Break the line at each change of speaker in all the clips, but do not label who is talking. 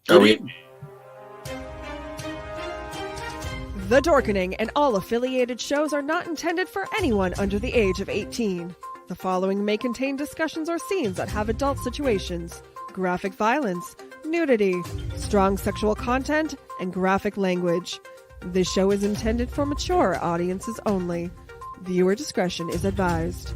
Are we?
The Dorkening and all affiliated shows are not intended for anyone under the age of 18. The following may contain discussions or scenes that have adult situations, graphic violence, nudity, strong sexual content, and graphic language. This show is intended for mature audiences only. Viewer discretion is advised.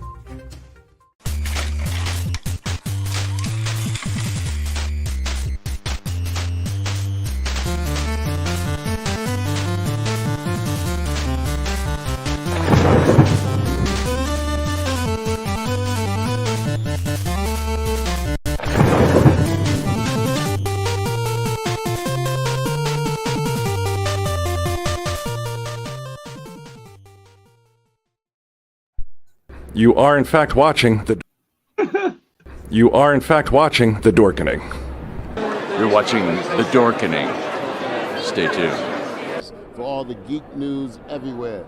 You are in fact watching the Dorkening.
You're watching the Dorkening. Stay tuned.
For all the geek news everywhere.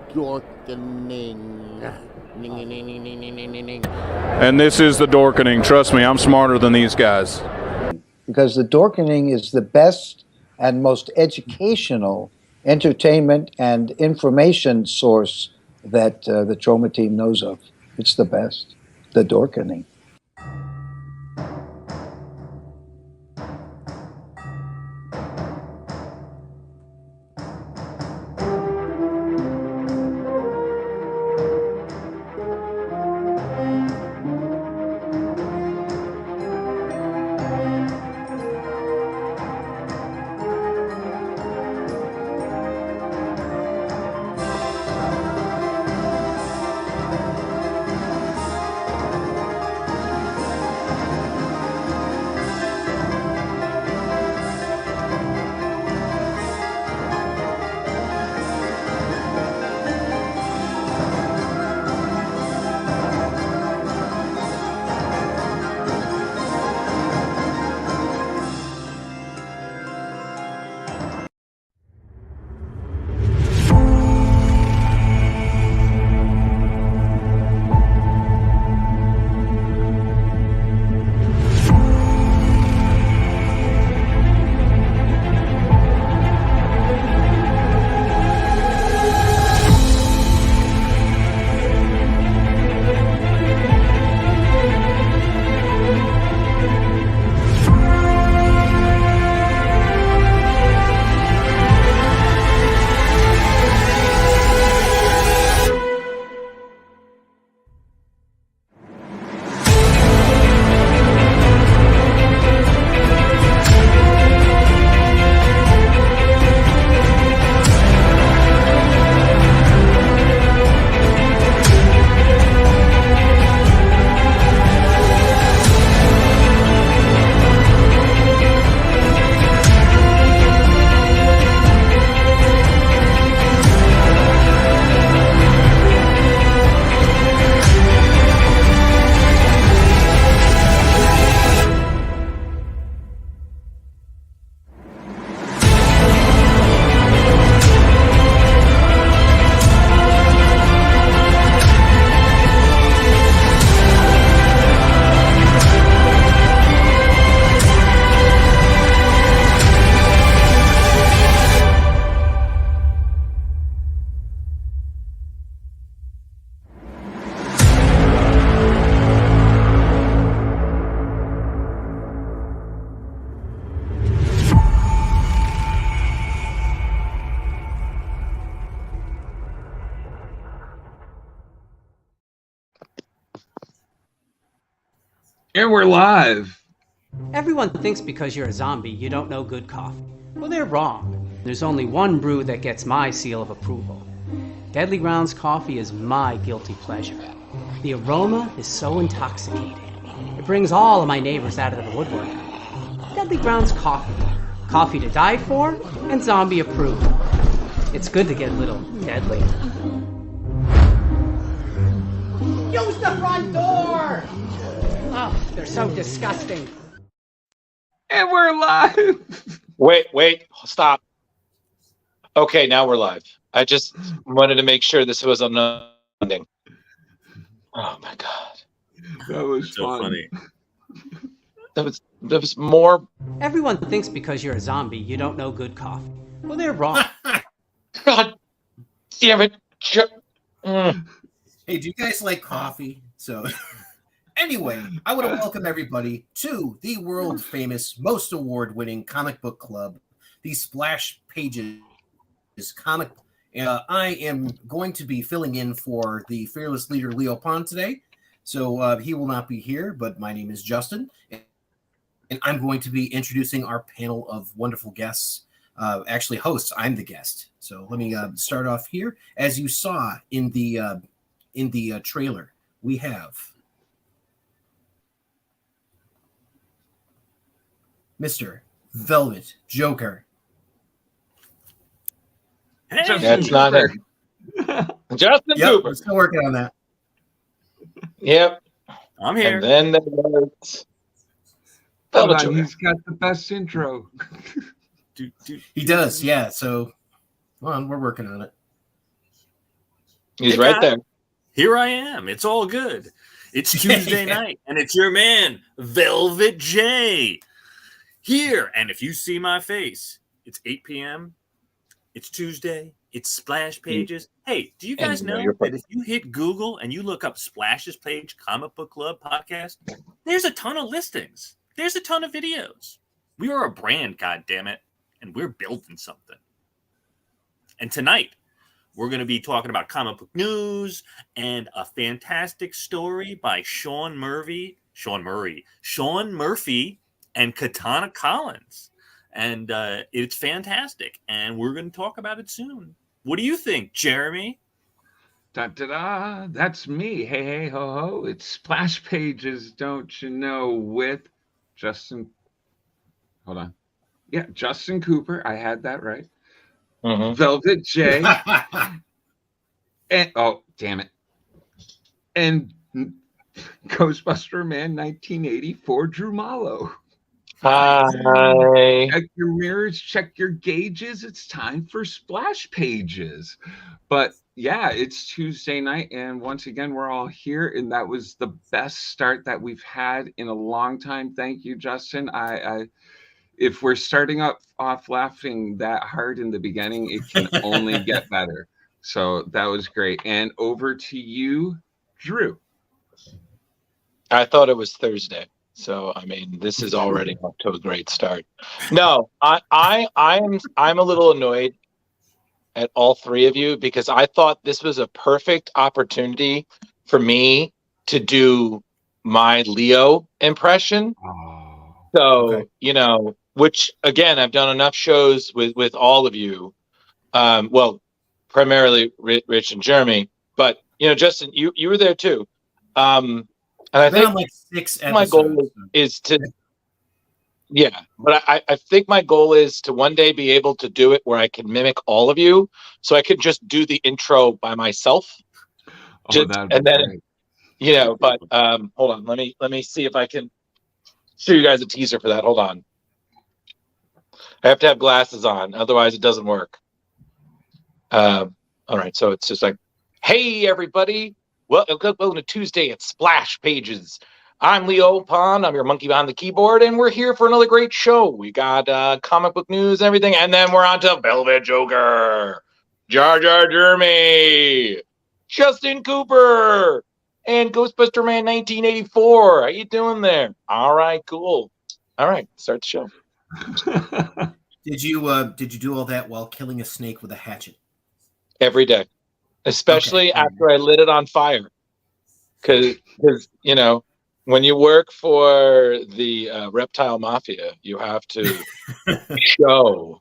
Dorkening.
And this is the Dorkening. Trust me, I'm smarter than these guys.
Because the Dorkening is the best and most educational entertainment and information source that the Trauma team knows of. It's the best. The Dorkening.
And we're live.
Everyone thinks because you're a zombie, you don't know good coffee. Well, they're wrong. There's only one brew that gets my seal of approval. Deadly Grounds coffee is my guilty pleasure. The aroma is so intoxicating. It brings all of my neighbors out of the woodwork. Deadly Grounds coffee. Coffee to die for and zombie approved. It's good to get a little deadly. Use the front door! Oh, they're so disgusting.
And we're live.
Wait, stop. Okay, now we're live. I just wanted to make sure this was on ending. Oh my God.
That was
So
fun.
funny.
That was more.
Everyone thinks because you're a zombie, you don't know good coffee. Well, they're wrong.
God damn it.
Hey, do you guys like coffee? So, anyway, I want to welcome everybody to the world famous, most award winning comic book club, the Splash Pages comic. I am going to be filling in for the fearless leader Leo Pond today. So he will not be here, but my name is Justin. And I'm going to be introducing our panel of wonderful guests. Actually, hosts. I'm the guest. So let me start off here. As you saw in the trailer, we have Mr. Velvet Joker.
Hey,
That's not her. Justin
Yep,
Cooper.
we're still working on that.
Yep.
I'm here.
And then there was
Hold
Velvet
on,
Joker.
he's got the best intro.
He does, yeah. So, hold on, we're working on it.
He's
Hey,
right
guys.
there.
Here I am. It's all good. It's Tuesday night, and it's your man, Velvet J, here. And if you see my face, it's 8 p.m. It's Tuesday. It's Splash Pages. Hey, do you guys
And you know
know
you're
that if you hit Google and you look up Splash's Page Comic Book Club podcast, there's a ton of listings. There's a ton of videos. We are a brand, goddammit, and we're building something. And tonight, we're going to be talking about comic book news and a fantastic story by Sean Murphy, and Katana Collins. And it's fantastic. And we're going to talk about it soon. What do you think, Jeremy?
Da-da-da, that's me. Hey, hey, ho, ho. It's Splash Pages, don't you know, with Justin. Hold on. Yeah, Justin Cooper. I had that right. Velvet J. And, oh, damn it. And Ghostbuster Man 1984, Drew Mollo.
Hi.
Check your mirrors, check your gauges. It's time for Splash Pages. But yeah, it's Tuesday night, and once again, we're all here, and that was the best start that we've had in a long time. Thank you, Justin. I if we're starting off laughing that hard in the beginning, it can only get better. So that was great. And over to you, Drew.
I thought it was Thursday. So I mean, this is already off to a great start. No, I'm a little annoyed at all three of you because I thought this was a perfect opportunity for me to do my Leo impression. So, okay. You know, which again, I've done enough shows with all of you. Well, primarily Rich and Jeremy, but you know, Justin, you were there too. And I think
like 6 episodes.
My goal is to, yeah, but I think my goal is to one day be able to do it where I can mimic all of you, so I could just do the intro by myself. And then, great. You know, but hold on, let me see if I can show you guys a teaser for that. Hold on, I have to have glasses on, otherwise it doesn't work. All right, so it's just like, hey everybody. Welcome to Tuesday at Splash Pages. I'm Leo Pond. I'm your monkey behind the keyboard, and we're here for another great show. We got comic book news and everything, and then we're on to Velvet Joker, Jar Jar Jeremy, Justin Cooper, and Ghostbuster Man 1984. How you doing there? All right, cool. All right, start the show.
Did you do all that while killing a snake with a hatchet?
Every day. Especially after I lit it on fire, because you know, when you work for the reptile mafia, you have to show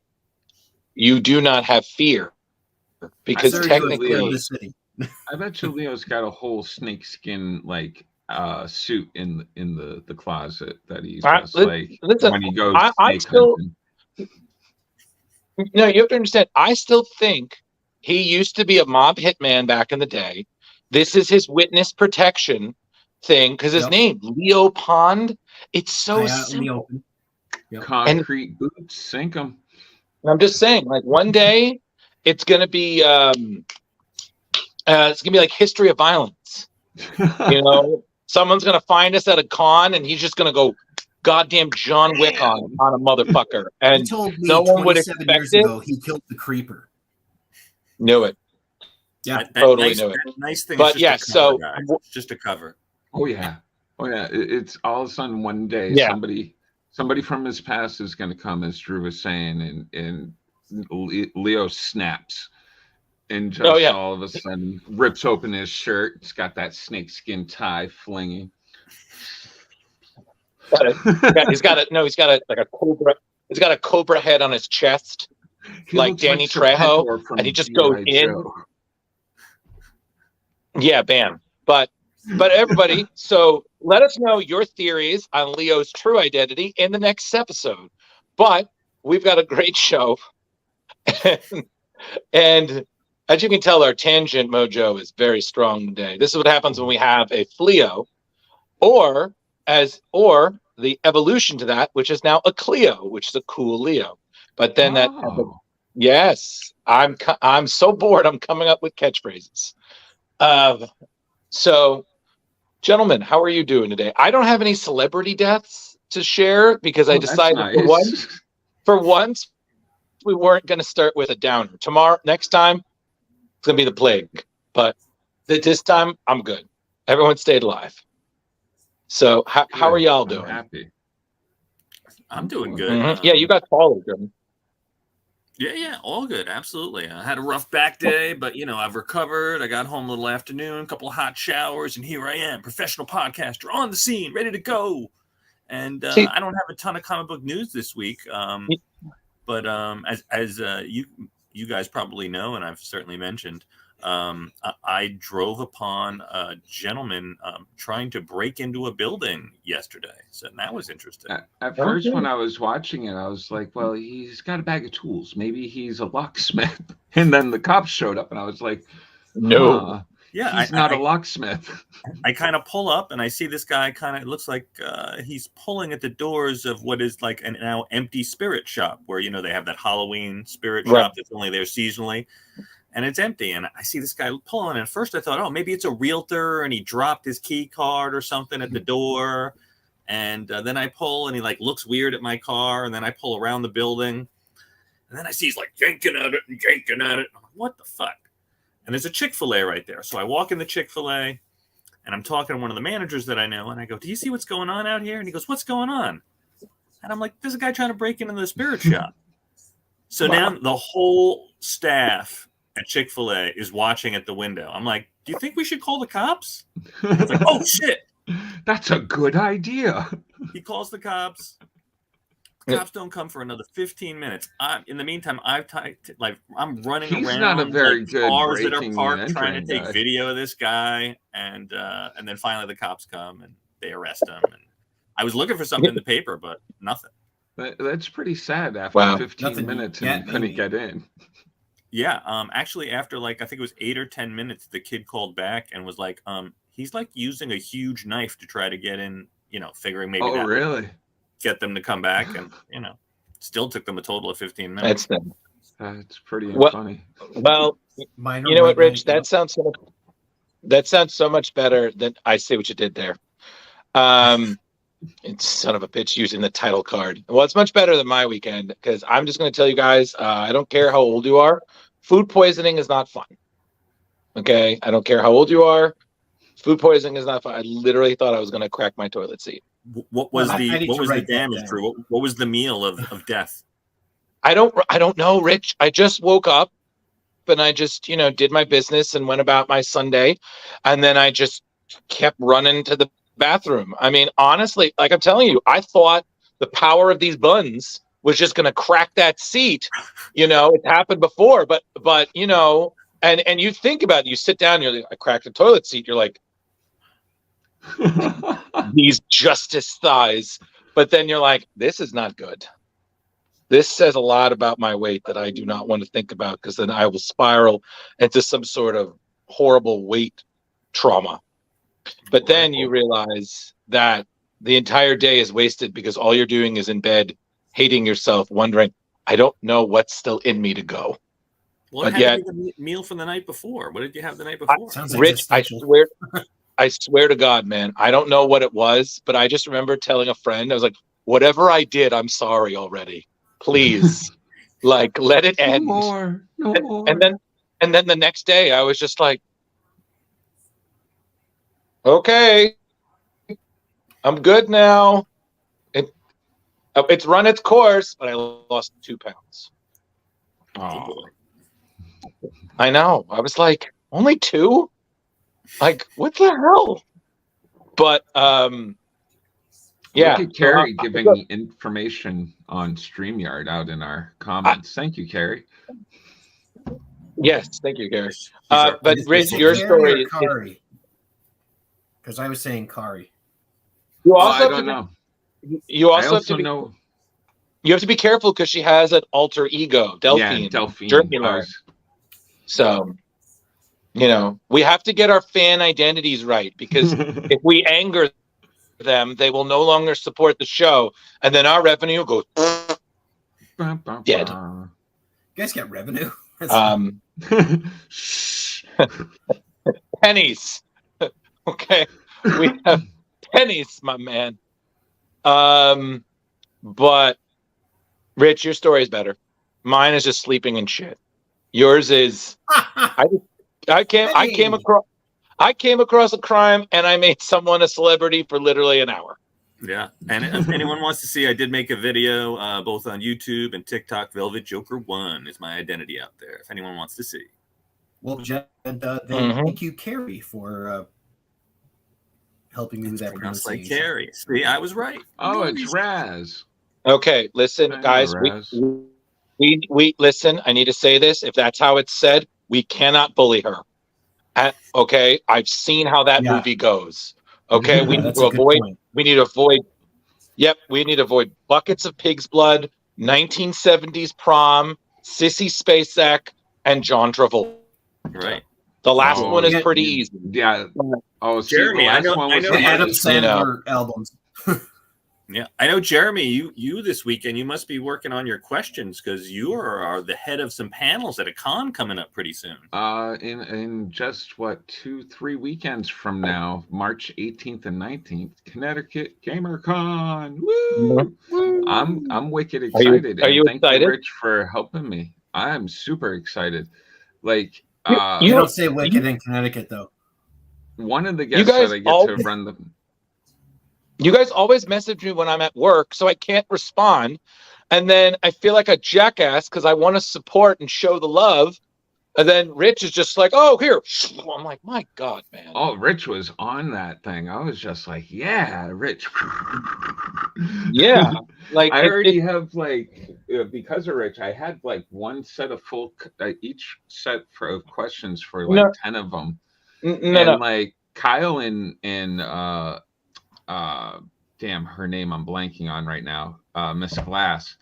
you do not have fear, because technically,
I bet you Leo's got a whole snakeskin like suit in the closet that he's just listen, when he goes.
I still, no, you have to understand. I still think. He used to be a mob hitman back in the day. This is his witness protection thing because his name, Leo Pond. It's so simple.
Concrete boots, sink them.
I'm just saying, like one day, it's gonna be like history of violence. You know, Someone's gonna find us at a con, and he's just gonna go goddamn John Wick on a motherfucker,
He
and
told me
no one would
27
expect
years
it.
ago he killed the creeper.
Knew it.
Yeah,
Totally knew it.
That nice thing.
But
is just
yeah,
a cover,
so
guys. It's just a cover.
Oh yeah. It's all of a sudden one day
Yeah.
somebody from his past is going to come, as Drew was saying, and Leo snaps and just all of a sudden rips open his shirt. It's got that snakeskin tie flinging.
He's got a cobra. He's got a cobra head on his chest, like Danny Trejo, and he just goes in. Yeah, bam. But everybody, so let us know your theories on Leo's true identity in the next episode. But we've got a great show. And as you can tell, our tangent mojo is very strong today. This is what happens when we have a Fleo, or the evolution to that, which is now a Cleo, which is a cool Leo. But then yes, I'm so bored. I'm coming up with catchphrases. So, gentlemen, how are you doing today? I don't have any celebrity deaths to share because I decided for once we weren't going to start with a downer. Next time, it's going to be the plague. But this time, I'm good. Everyone stayed alive. So, how are y'all doing?
Happy.
I'm doing good.
Mm-hmm. Yeah, you got taller, Jim.
Yeah, all good. Absolutely. I had a rough back day, but I've recovered. I got home a little afternoon, a couple of hot showers, and here I am, professional podcaster on the scene, ready to go. And I don't have a ton of comic book news this week, but as you guys probably know, and I've certainly mentioned, I drove upon a gentleman trying to break into a building yesterday. So that was interesting.
At first, when I was watching it, I was like, well, he's got a bag of tools. Maybe he's a locksmith. And then the cops showed up, and I was like,
no.
Yeah,
he's not a locksmith.
I kind of pull up, and I see this guy it looks like he's pulling at the doors of what is like an now empty spirit shop where, they have that Halloween spirit shop that's only there seasonally. And it's empty. And I see this guy pulling. And at first I thought, oh, maybe it's a realtor and he dropped his key card or something at the door. And then I pull and he looks weird at my car. And then I pull around the building. And then I see he's yanking at it and yanking at it. I'm like, what the fuck? And there's a Chick-fil-A right there. So I walk in the Chick-fil-A and I'm talking to one of the managers that I know. And I go, do you see what's going on out here? And he goes, what's going on? And I'm like, there's a guy trying to break into the spirit shop. So now the whole staff at Chick-fil-A is watching at the window. I'm like, do you think we should call the cops? It's like, oh shit,
that's a good idea.
He calls the cops. The cops don't come for another 15 minutes. In the meantime, I'm running
He's
around.
Not a very good
cars that are parked trying to take video of this guy, and then finally the cops come and they arrest him. And I was looking for something in the paper, but nothing.
That's pretty sad. After 15 minutes, and you couldn't get in.
Yeah, actually, after I think it was 8 or 10 minutes, the kid called back and was like, he's using a huge knife to try to get in, figuring maybe that
really
get them to come back, and still took them a total of 15 minutes.
That's pretty funny.
Well, you know what, Rich? That sounds so much better than I see what you did there. It's son of a bitch using the title card. Well, it's much better than my weekend because I'm just going to tell you guys, I don't care how old you are. Food poisoning is not fun. Okay? I don't care how old you are. Food poisoning is not fun. I literally thought I was going to crack my toilet seat.
What was the damage, Drew? What was the meal of death?
I don't know, Rich. I just woke up and I just, did my business and went about my Sunday. And then I just kept running to the bathroom. I mean, honestly, I'm telling you, I thought the power of these buns was just going to crack that seat. It happened before, but and you think about it, you sit down, you're like, I cracked the toilet seat. You're like, these justice thighs. But then you're like, this is not good. This says a lot about my weight that I do not want to think about, because then I will spiral into some sort of horrible weight trauma. But then you realize that the entire day is wasted because all you're doing is in bed, hating yourself, wondering, I don't know what's still in me to go.
Well, but yet, the meal from the night before. What did you have the night before?
Rich, I swear to God, man, I don't know what it was, but I just remember telling a friend, I was like, whatever I did, I'm sorry already. Please, like, let it end.
No more.
And then the next day, I was just like, okay, I'm good now. It's run its course, but I lost 2 pounds.
Oh.
I know. I was like, only 2? Like, what the hell? But yeah.
Look at Carrie giving information on StreamYard out in our comments. Thank you, Carrie.
Yes, thank you, Gary.
But
Rich, your story
is because I was saying Kari.
You also
I don't know.
You also,
have to be, know.
You have to be careful because she has an alter ego, Delphine.
Yeah, Delphine.
So, you know, we have to get our fan identities right because if we anger them, they will no longer support the show, and then our revenue goes dead.
You guys get revenue.
Pennies. Okay, we have pennies, my man. But Rich, your story is better. Mine is just sleeping and shit. Yours is I came across a crime and I made someone a celebrity for literally an hour.
Yeah, and if anyone wants to see, I did make a video both on YouTube and TikTok. Velvet Joker 1 is my identity out there. If anyone wants to see.
Well, Jen, thank you, Carrie, for helping me with that pronunciation.
Like Carrie. See, I was right.
Oh, it's Raz.
Okay, listen, guys. We listen. I need to say this. If that's how it's said, we cannot bully her. Okay, I've seen how that movie goes. Okay, we need to avoid. We need to avoid. Yep, we need to avoid buckets of pig's blood, 1970s prom, Sissy Spacek, and John Travolta.
Right.
The last one is pretty easy.
Yeah. Oh,
Jeremy,
the last one was
the Adam Sandler albums.
Yeah, I know, Jeremy. You this weekend, you must be working on your questions because you are the head of some panels at a con coming up pretty soon.
In just 2-3 weekends from now, March 18th and 19th, Connecticut GamerCon. Woo! Woo! I'm wicked excited.
Are you
thank
excited?
you, Rich, for helping me. I'm super excited. Like
you don't say wicked in Connecticut though.
One of the guests that I get to run the.
You guys always message me when I'm at work, so I can't respond. And then I feel like a jackass because I want to support and show the love. And then Rich is just like, oh, here. I'm like, my God, man.
Oh, Rich was on that thing. I was just like, yeah, Rich.
Yeah. Like
I already have because of Rich, I had one set of each set of questions for 10 of them. Like Kyle and damn, her name I'm blanking on right now, Miss Glass.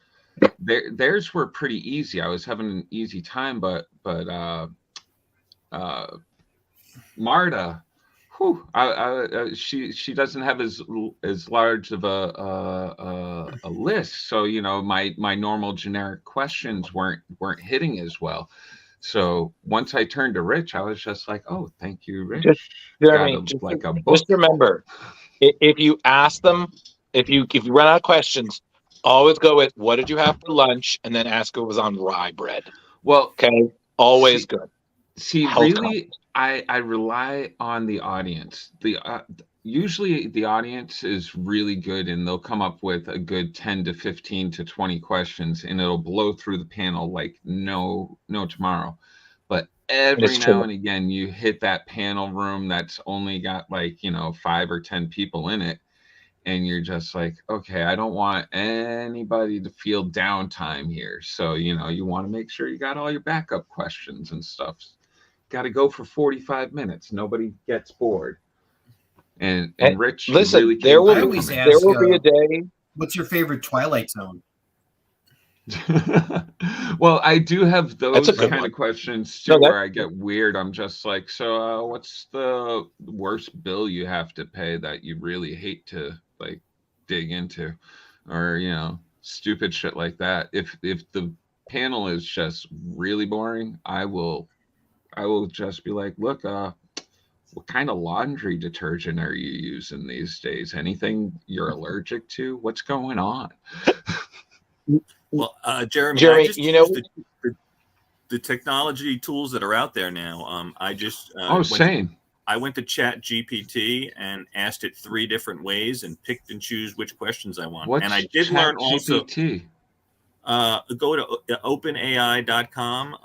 Theirs were pretty easy. I was having an easy time, but Marta, she doesn't have as large of a list, so my normal generic questions weren't hitting as well. So once I turned to Rich, I was just like, oh, thank you, Rich.
Just remember, if you ask them, if you run out of questions, always go with what did you have for lunch, and then ask if it was on rye bread.
Well,
okay, always good.
See, really, I rely on the audience. Usually the audience is really good, and they'll come up with a good 10 to 15 to 20 questions, and it'll blow through the panel like no tomorrow. But every now and again, you hit that panel room that's only got 5 or 10 people in it, and you're just like, okay, I don't want anybody to feel downtime here. So you want to make sure you got all your backup questions and stuff. Got to go for 45 minutes. Nobody gets bored. And Rich,
listen,
really
there will be a day.
What's your favorite Twilight Zone?
Well, I do have those kind of questions too, where I get weird. I'm just like, so what's the worst bill you have to pay that you really hate to dig into, or stupid shit like that. If the panel is just really boring, I will just be like, look, what kind of laundry detergent are you using these days? Anything you're allergic to? What's going on?
Well, Jeremy, I
Jeremy,
just
you know,
use the technology tools that are out there now. I just
Same.
I went to Chat GPT and asked it 3 different ways and picked and choose which questions I want.
What's
and I did
Chat
learn also.
GPT?
Go to openai.com.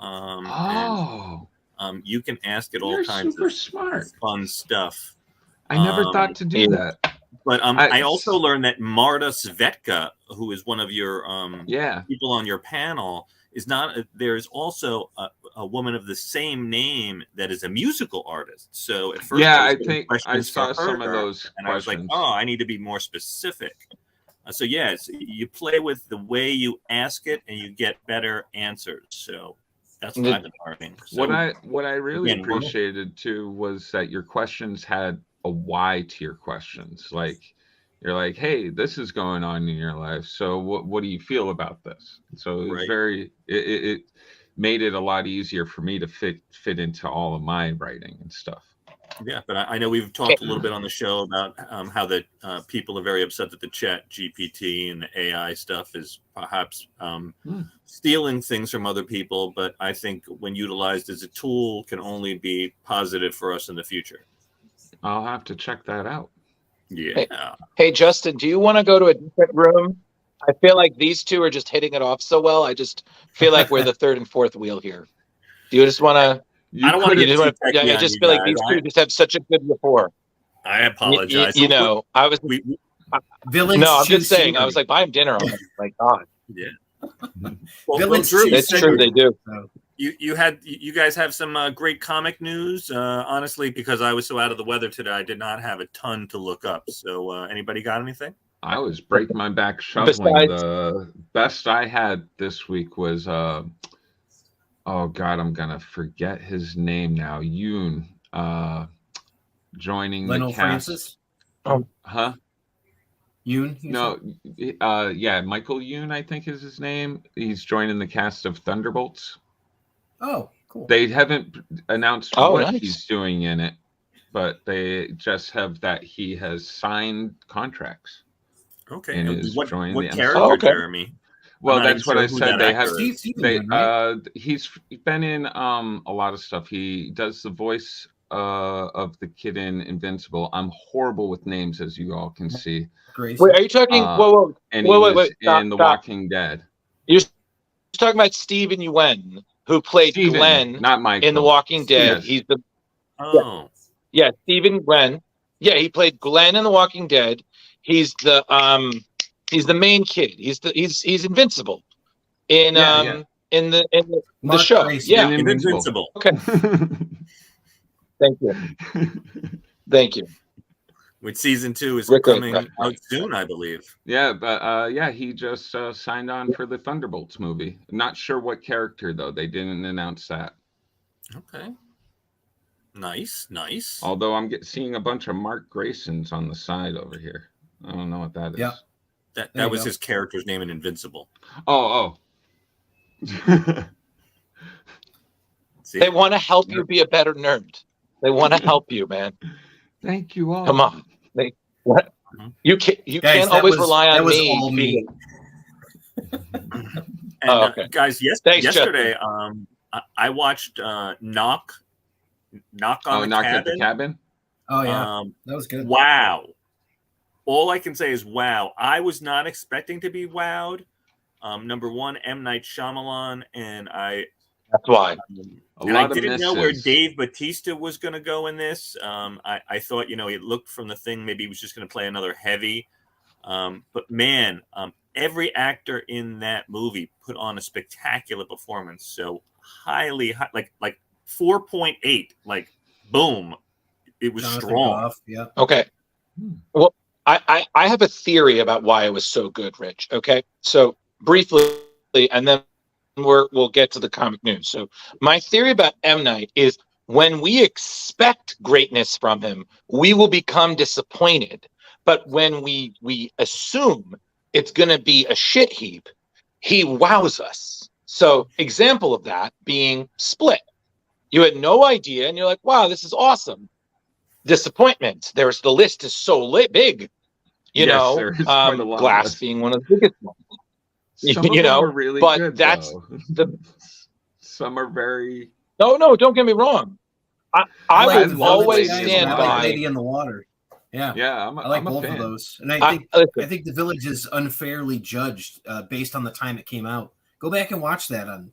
And you can ask it all
You're
kinds
super
of
smart.
fun stuff.
I never thought to do that.
But I also learned that Marta Svetka, who is one of your people on your panel, is not. There's also a woman of the same name that is a musical artist. So at first,
I think I saw some of those
and I was like, oh, I need to be more specific. So yes, you play with the way you ask it, and you get better answers. So that's what I've been learning. So,
what I really appreciated too was that your questions had a why to your questions. Like you're like, hey, this is going on in your life. So what do you feel about this? So it was it made it a lot easier for me to fit into all of my writing and stuff.
Yeah, but I know we've talked a little bit on the show about how the people are very upset that the Chat GPT and the AI stuff is perhaps stealing things from other people. But I think when utilized as a tool can only be positive for us in the future.
I'll have to check that out.
Yeah.
Hey, Justin, do you want to go to a different room? I feel like these two are just hitting it off so well. I just feel like we're the third and fourth wheel here. Do you just want to?
I don't want to get too techy
I just feel like these two just have such a good rapport.
I apologize.
You know, I was.
Villains.
No, I'm just saying. I was like, buy him dinner. I'm like, God.
Yeah.
It's true. They do.
You guys have some great comic news. Honestly, because I was so out of the weather today, I did not have a ton to look up. So, anybody got anything?
I was breaking my back shoveling. The best I had this week was oh God, I'm gonna forget his name now. Yoon, joining
Lionel
the cast.
Francis?
Huh?
Yoon?
No, Michael Yoon, I think is his name. He's joining the cast of Thunderbolts.
Oh, cool.
They haven't announced what he's doing in it, but they just have that he has signed contracts.
Okay.
And is joining the
character, Jeremy?
Well, that's what I said. They have.
Right?
He's been in a lot of stuff. He does the voice of the kid in Invincible. I'm horrible with names, as you all can see.
Grace.
Wait, are you talking? Whoa,
and he was in The Walking Dead.
You're talking about Stephen Yuen, who played Glenn,
not Michael,
in The Walking Dead.
Yes.
He's the Stephen Yuen. Yeah, he played Glenn in The Walking Dead. He's the main kid. He's Invincible in the show. Yeah,
Invincible.
Okay. Thank you. Thank you.
Which season 2 is coming out soon, I believe.
Yeah, but he just signed on for the Thunderbolts movie. Not sure what character though. They didn't announce that.
Okay. Nice.
Although I'm seeing a bunch of Mark Graysons on the side over here. I don't know what that is.
Yeah.
That was his character's name in Invincible.
Oh.
They want to help you be a better nerd. They want to help you, man.
Thank you all.
Come on. You can't always rely on me.
And,
okay.
Guys, yesterday I watched Knock on the
at the Cabin.
Oh yeah, that was good.
Wow. All I can say is wow. I was not expecting to be wowed. Number one, M. Night Shyamalan, and
that's why.
I didn't know where Dave Bautista was going to go in this. I thought, it looked from the thing, maybe he was just going to play another heavy. But man, every actor in that movie put on a spectacular performance. So highly, like 4.8, like boom. It was strong.
Yeah.
Okay. Well, I have a theory about why it was so good, Rich. Okay. So briefly, and then we'll get to the comic news. So my theory about M. Night is when we expect greatness from him, we will become disappointed. But when we assume it's going to be a shit heap, he wows us. So example of that being Split. You had no idea, and you're like, wow, this is awesome. disappointment. The list is so big. You know,
there is quite a lot
Glass
list.
being one of the biggest ones.
Some of
you
them
know,
are really
but
good,
that's
though. Some are very.
No, don't get me wrong. I
like
will
the
always
Village guys,
stand
and I like
by.
Lady in the Water. Yeah,
Yeah,
I like
I'm a
both
fan.
of those, and I
listen.
think the Village is unfairly judged based on the time it came out. Go back and watch that on.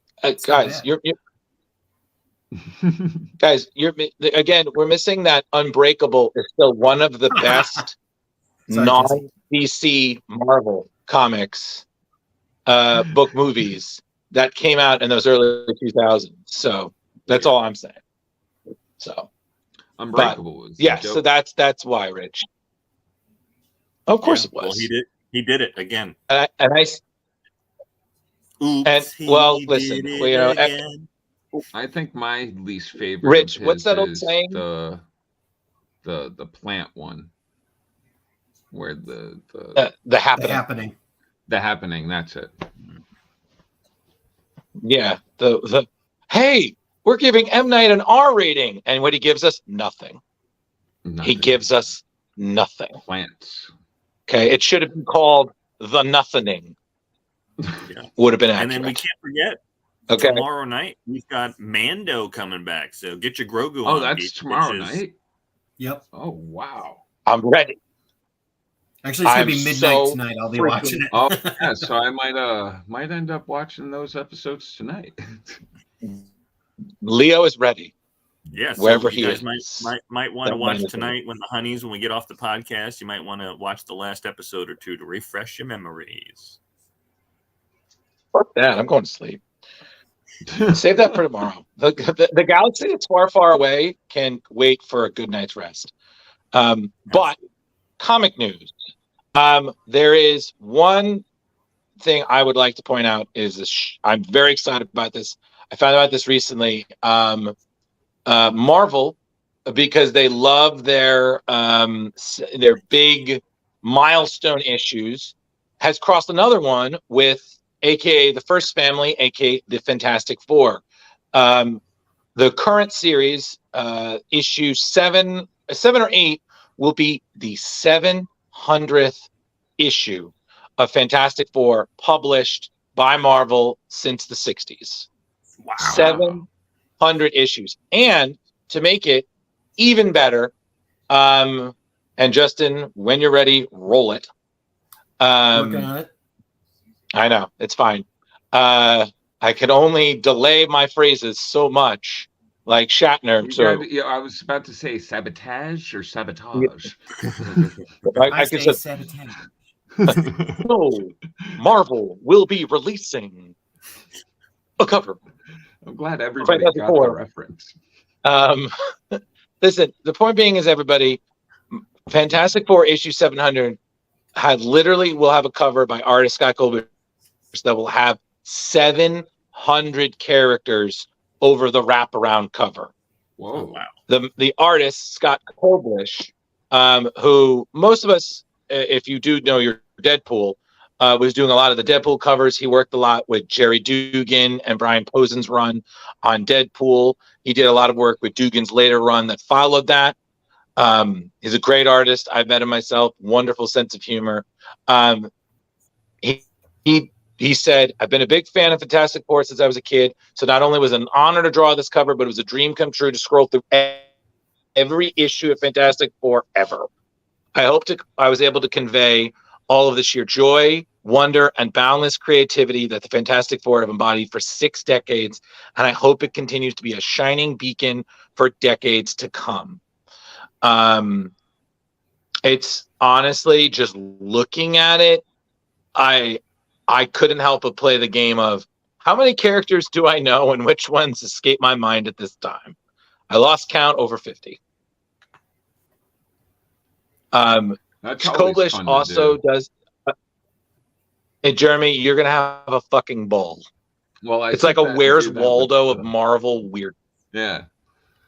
Guys, we're missing that Unbreakable is still one of the best non-DC Marvel comics book movies that came out in those early 2000s. So that's all I'm saying. So
Unbreakable was
so that's why, Rich. Of course it was.
Well, he did it again.
Listen, you know,
I think my least favorite.
Rich,
of
what's that old
his is
saying?
The plant one, where the
happening.
The happening. That's it.
Yeah. The hey, we're giving M. Night an R rating, and what he gives us, nothing. He gives us nothing.
Plants.
Okay, it should have been called The Nothing.
Yeah.
Would have been accurate.
And then we can't forget.
Okay.
Tomorrow night we've got Mando coming back, so get your Grogu on.
Oh, that's tomorrow night.
Yep.
Oh wow.
I'm ready.
Actually, it's gonna be midnight tonight. I'll be watching it.
Oh yeah, so I might end up watching those episodes tonight.
Leo is ready.
Yes, yeah,
wherever
so
he is.
Might want to watch tonight when the honeys, when we get off the podcast. You might want to watch the last episode or two to refresh your memories.
Fuck that! I'm going to sleep. Save that for tomorrow. The galaxy that's far, far away can wait for a good night's rest. But comic news. There is one thing I would like to point out is this. I'm very excited about this. I found out this recently. Marvel, because they love their big milestone issues, has crossed another one with AKA the First Family, AKA the Fantastic Four. The current series, issue 7 or 8, will be the 700th issue of Fantastic Four published by Marvel since the 60s.
Wow.
700 issues. And to make it even better, and Justin, when you're ready, roll it.
Working on it.
I know, it's fine. I can only delay my phrases so much, like Shatner.
I was about to say sabotage or sabotage.
I could say
sabotage.
No, Marvel will be releasing a cover.
I'm glad everybody got the reference.
Listen, the point being is, everybody, Fantastic Four issue 700 will have a cover by artist Scott Colbert that will have 700 characters over the wraparound cover.
Whoa! Wow.
The artist Scott Koblish, who most of us, if you do know your Deadpool, was doing a lot of the Deadpool covers. He worked a lot with Jerry Dugan and Brian Posen's run on Deadpool. He did a lot of work with Dugan's later run that followed that. He's a great artist. I've met him myself. Wonderful sense of humor. He said, I've been a big fan of Fantastic Four since I was a kid. So not only was it an honor to draw this cover, but it was a dream come true to scroll through every issue of Fantastic Four ever. I was able to convey all of the sheer joy, wonder, and boundless creativity that the Fantastic Four have embodied for 6 decades. And I hope it continues to be a shining beacon for decades to come. It's honestly, just looking at it, I couldn't help but play the game of how many characters do I know and which ones escape my mind at this time. I lost count, over 50. Koblish also does. Hey, Jeremy, you're gonna have a fucking ball.
Well,
it's like a Where's Waldo of Marvel weird.
Yeah.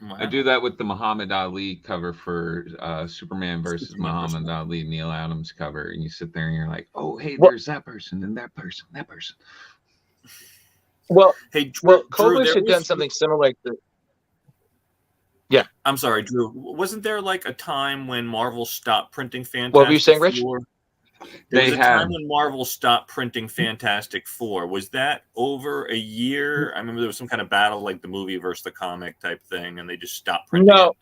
Wow. I do that with the Muhammad Ali cover for Superman versus Muhammad Ali, Neil Adams cover, and you sit there and you're like, "Oh, hey, there's that person and that person, that person."
Well, Koblish had done something similar.
I'm sorry, Drew. Wasn't there like a time when Marvel stopped printing Fantastic
What were you saying, Rich?
Four? There
They
was a
had.
time when Marvel stopped printing Fantastic Four. Was that over a year? I remember there was some kind of battle, like the movie versus the comic type thing, and they just stopped printing
No.
it.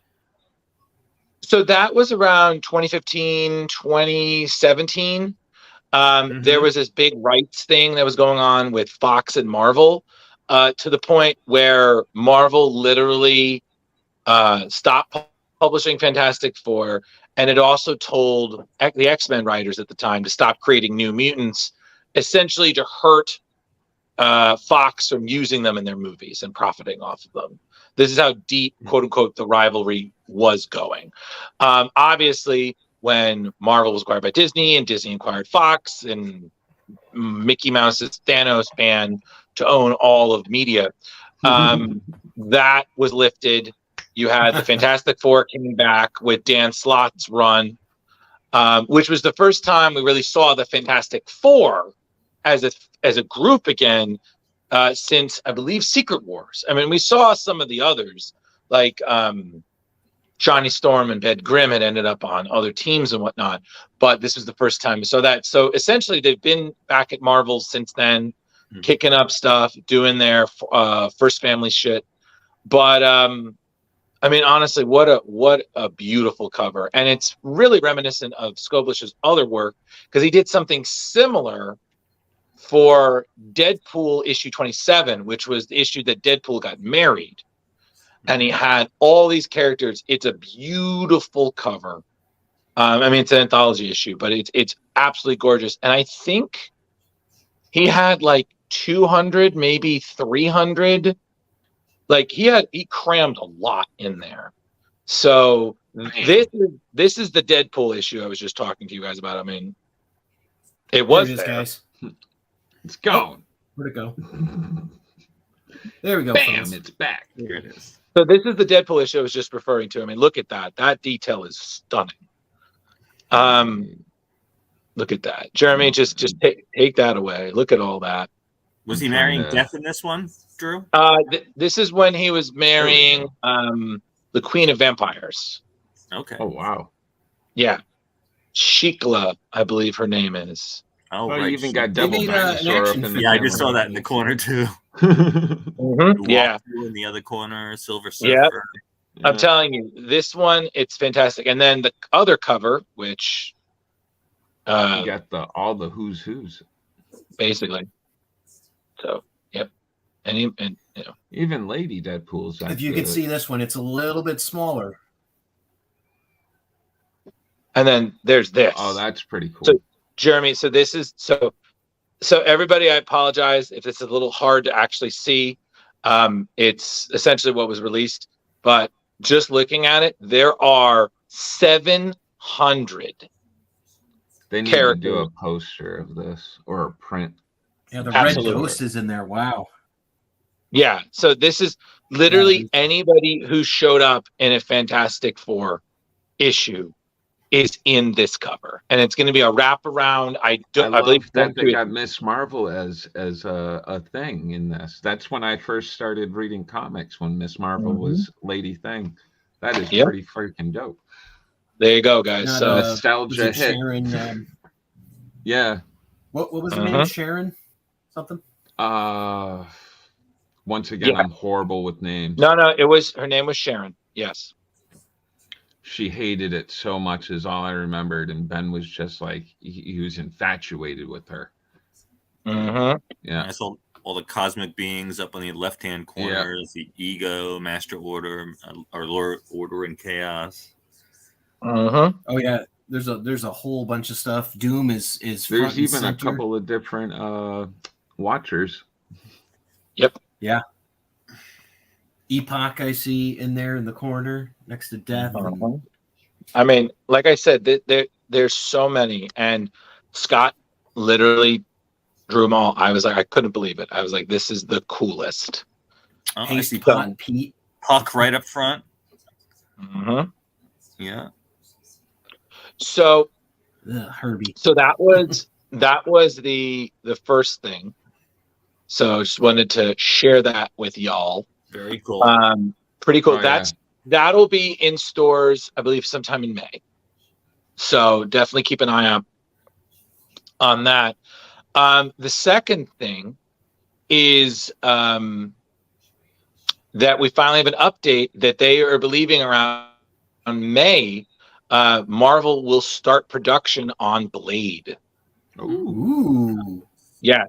So that was around 2015, 2017. There was this big rights thing that was going on with Fox and Marvel, to the point where Marvel literally stopped publishing Fantastic Four, and it also told the X-Men writers at the time to stop creating New Mutants, essentially to hurt Fox from using them in their movies and profiting off of them. This is how deep, quote unquote, the rivalry was going. Obviously, when Marvel was acquired by Disney and Disney acquired Fox and Mickey Mouse's Thanos ban to own all of media, that was lifted. You had the Fantastic Four coming back with Dan Slott's run, which was the first time we really saw the Fantastic Four as a group again since, I believe, Secret Wars. I mean, we saw some of the others, like Johnny Storm and Ed Grimm had ended up on other teams and whatnot, but this was the first time we saw that. So essentially, they've been back at Marvel since then, kicking up stuff, doing their first family shit. But I mean, honestly, what a beautiful cover, and it's really reminiscent of Scoblish's other work because he did something similar for Deadpool issue 27, which was the issue that Deadpool got married, and he had all these characters. It's a beautiful cover. I mean, it's an anthology issue, but it's absolutely gorgeous. And I think he had like 200, maybe 300. Like he crammed a lot in there. So this is the Deadpool issue I was just talking to you guys about. I mean, it was
there. Guys.
It's gone.
Where'd it go? There we go.
Bam!
Folks.
It's back. Here it is.
So this is the Deadpool issue I was just referring to. I mean, look at that. That detail is stunning. Look at that. Jeremy, just take that away. Look at all that.
Was he marrying Death in this one, Drew?
This is when he was marrying the Queen of Vampires.
Okay.
Oh wow.
Yeah. Shikla, I believe her name is.
Oh,
well,
right.
you even got double dinosaur up in the
I just saw that in the corner too.
Yeah.
In the other corner, Silver Surfer.
Yeah. I'm telling you, this one, it's fantastic. And then the other cover, which
you got all the who's
basically. So, yep. And you know,
even Lady Deadpool's.
If you can see this one, it's a little bit smaller.
And then there's this.
Oh, that's pretty cool.
So, Jeremy, so this is so everybody, I apologize if it's a little hard to actually see. It's essentially what was released, but just looking at it, there are 700.
They need
characters.
to do a poster of this or a print.
Yeah, the
Absolutely.
Red Ghost is in there. Wow.
Yeah, so this is literally anybody who showed up in a Fantastic Four issue is in this cover, and it's going to be a wraparound. I believe
that they got Miss Marvel as a thing in this. That's when I first started reading comics, when Miss Marvel was Lady Thing. That is pretty freaking dope.
There you go, guys.
Not,
so
was
nostalgia
it
hit.
Sharon,
Yeah.
What was her name? Sharon something?
Once again, I'm horrible with names.
No, her name was Sharon. Yes.
She hated it so much is all I remembered, and Ben was just like he was infatuated with her. Yeah,
I saw all the cosmic beings up on the left-hand corner. The Ego, Master Order, or Lord Order and Chaos.
Oh yeah, there's a whole bunch of stuff. Doom is
there's even a couple of different Watchers.
Yep.
Yeah. Epoch I see in there in the corner next to Death.
I mean, like I said, there's so many, and Scott literally drew them all. I was like, I couldn't believe it. I was like, this is the coolest.
Oh,
Haste
I see
Pot Pete.
Puck right up front.
Yeah. So,
Herbie.
So that was the first thing. So I just wanted to share that with y'all.
Very cool.
Pretty cool.
Oh,
That's that'll be in stores, I believe, sometime in May. So definitely keep an eye out on that. The second thing is that we finally have an update that they are believing around May, Marvel will start production on Blade.
Ooh.
Yeah.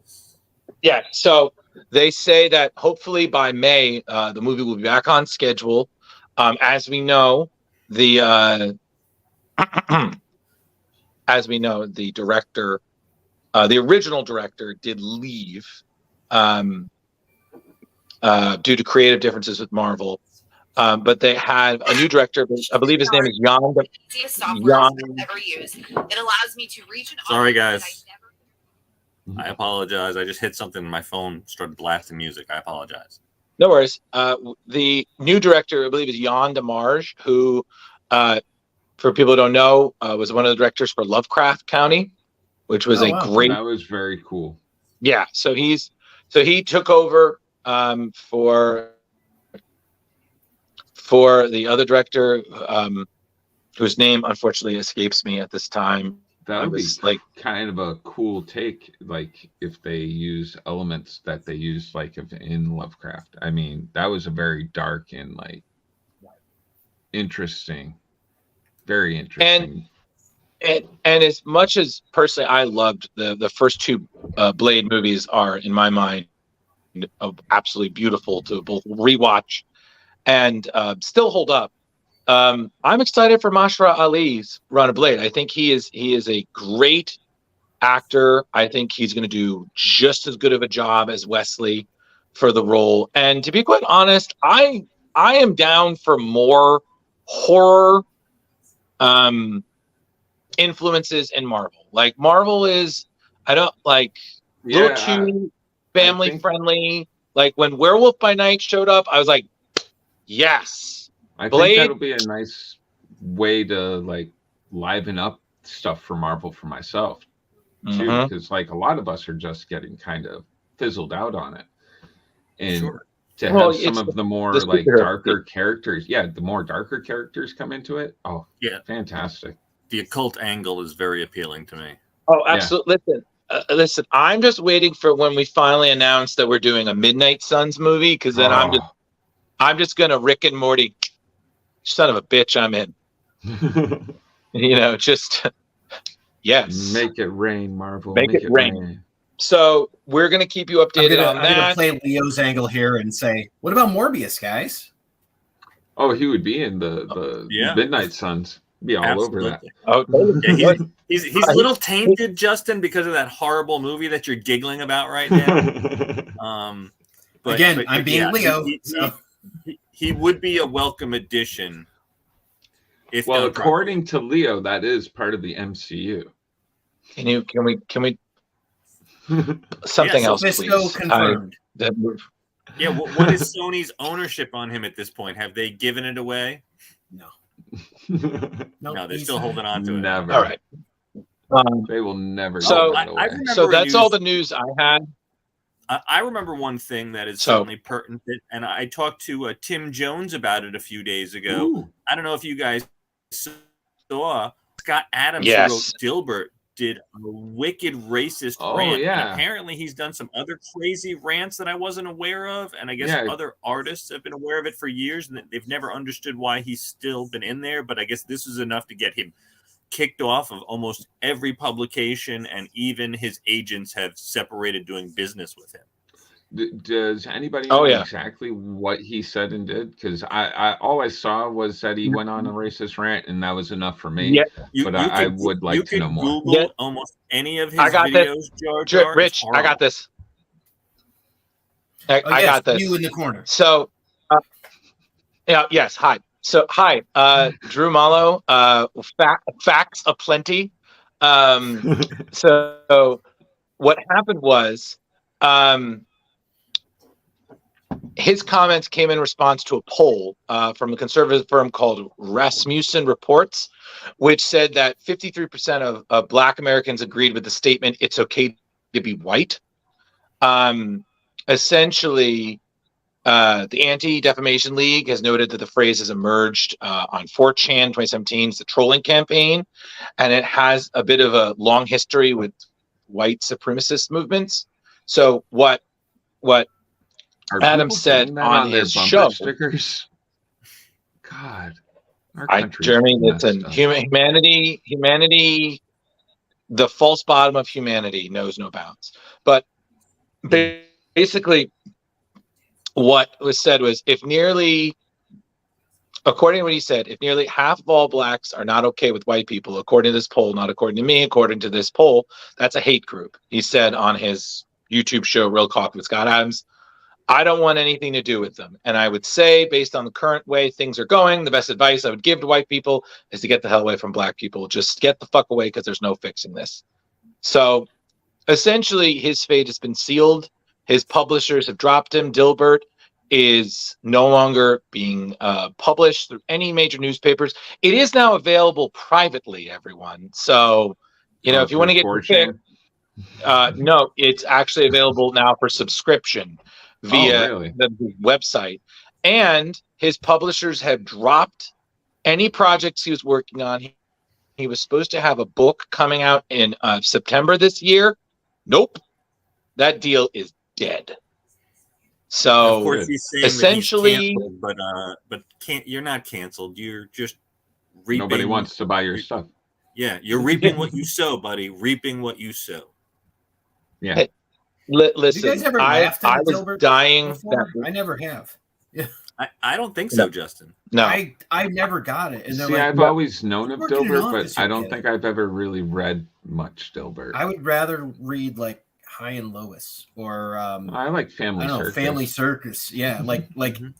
Yeah. So they say that hopefully by May, the movie will be back on schedule. As we know, the director, the original director, did leave due to creative differences with Marvel. But they have a new director. I believe his name is Jan.
Software I've ever used. It allows me to reach an
Sorry,
audience
guys. I apologize. I just hit something and my phone started blasting music. I apologize.
No worries. The new director, I believe, is Jan DeMarge, who, for people who don't know, was one of the directors for Lovecraft County, which was great.
That was very cool.
Yeah. So he took over for the other director, whose name unfortunately escapes me at this time.
That would be like kind of a cool take, like if they use elements that they use like in Lovecraft. I mean, that was a very dark and like interesting, very interesting.
And as much as personally I loved the first two Blade movies are in my mind absolutely beautiful to both rewatch and still hold up. I'm excited for Mahershala Ali's run of Blade. I think he is a great actor. I think he's going to do just as good of a job as Wesley for the role. And to be quite honest, I am down for more horror influences in Marvel. Like Marvel is, I don't like little too family friendly. Like when Werewolf by Night showed up, I was like, yes.
I
Blade,
think that'll be a nice way to like liven up stuff for Marvel for myself too, because like a lot of us are just getting kind of fizzled out on it, and to have some of the more like darker characters, the more darker characters come into it. Oh, yeah, fantastic.
The occult angle is very appealing to me.
Oh, absolutely. Listen, I'm just waiting for when we finally announce that we're doing a Midnight Suns movie, because then I'm just gonna Rick and Morty. Son of a bitch, I'm in. Just yes.
Make it rain, Marvel.
Make it rain. So we're gonna keep you updated on that.
I'm gonna play Leo's angle here and say, what about Morbius, guys?
Oh, he would be in the Midnight Suns. Be all over that.
Oh,
he's a little tainted, Justin, because of that horrible movie that you're giggling about right now.
I'm being Leo.
He would be a welcome addition.
Well, according to Leo, that is part of the MCU.
Can we something else, please?
Confirmed.
What is Sony's ownership on him at this point? Have they given it away?
No.
No, they're still holding on to it.
Never.
All right.
They will never.
So that's all the news I had.
I remember one thing that is certainly pertinent, and I talked to Tim Jones about it a few days ago.
Ooh.
I don't know if you guys saw Scott Adams, who wrote Dilbert, did a wicked racist rant.
Yeah.
And apparently he's done some other crazy rants that I wasn't aware of, and I guess other artists have been aware of it for years, and they've never understood why he's still been in there. But I guess this is enough to get him kicked off of almost every publication, and even his agents have separated doing business with him.
Does anybody know exactly what he said and did? Because I all I saw was that he went on a racist rant, and that was enough for me.
Yeah.
I would like to know more.
Google almost any of his videos. Jar Jar,
Rich, I got this. I got this.
You in the corner.
So, yes. Hi. So, Drew Mollo, facts aplenty. So what happened was, his comments came in response to a poll from a conservative firm called Rasmussen Reports, which said that 53% of Black Americans agreed with the statement, "It's okay to be white." Essentially, The Anti-Defamation League has noted that the phrase has emerged on 4chan 2017. It's the trolling campaign, and it has a bit of a long history with white supremacist movements. So what
Are
Adam
people
said
putting that
on
their
his
bumper
show.
stickers? God, our country's
Jeremy,
messed
listen,
up.
humanity, the false bottom of humanity knows no bounds. But basically, what was said was, according to what he said, if nearly half of all blacks are not okay with white people, according to this poll, not according to me, according to this poll, that's a hate group. He said on his YouTube show, Real Talk with Scott Adams, I don't want anything to do with them. And I would say, based on the current way things are going, the best advice I would give to white people is to get the hell away from black people. Just get the fuck away, because there's no fixing this. So essentially, his fate has been sealed. His publishers have dropped him. Dilbert is no longer being published through any major newspapers. It is now available privately, everyone. So, if you want to get your fix, no, it's actually available now for subscription via the website. And his publishers have dropped any projects he was working on. He was supposed to have a book coming out in September this year. Nope. That deal is dead. So
of course he's saying
essentially,
that he's canceled, but you're not canceled. You're just reaping.
Nobody wants to buy your stuff.
Yeah, you're reaping what you sow, buddy. Reaping what you sow.
Yeah.
Hey, listen,
you guys ever
I
laughed at
was
Dilbert
dying.
before? I never have. Yeah.
I don't think so,
No.
Justin.
No,
I never got it. And they're
See,
like,
I've always known of
working in
Dilbert,
office,
but I
you'll
don't
get
think I've ever really read much Dilbert.
I would rather read like High and Lois or
I like Family
I don't know,
Circus.
Family Circus. Yeah, like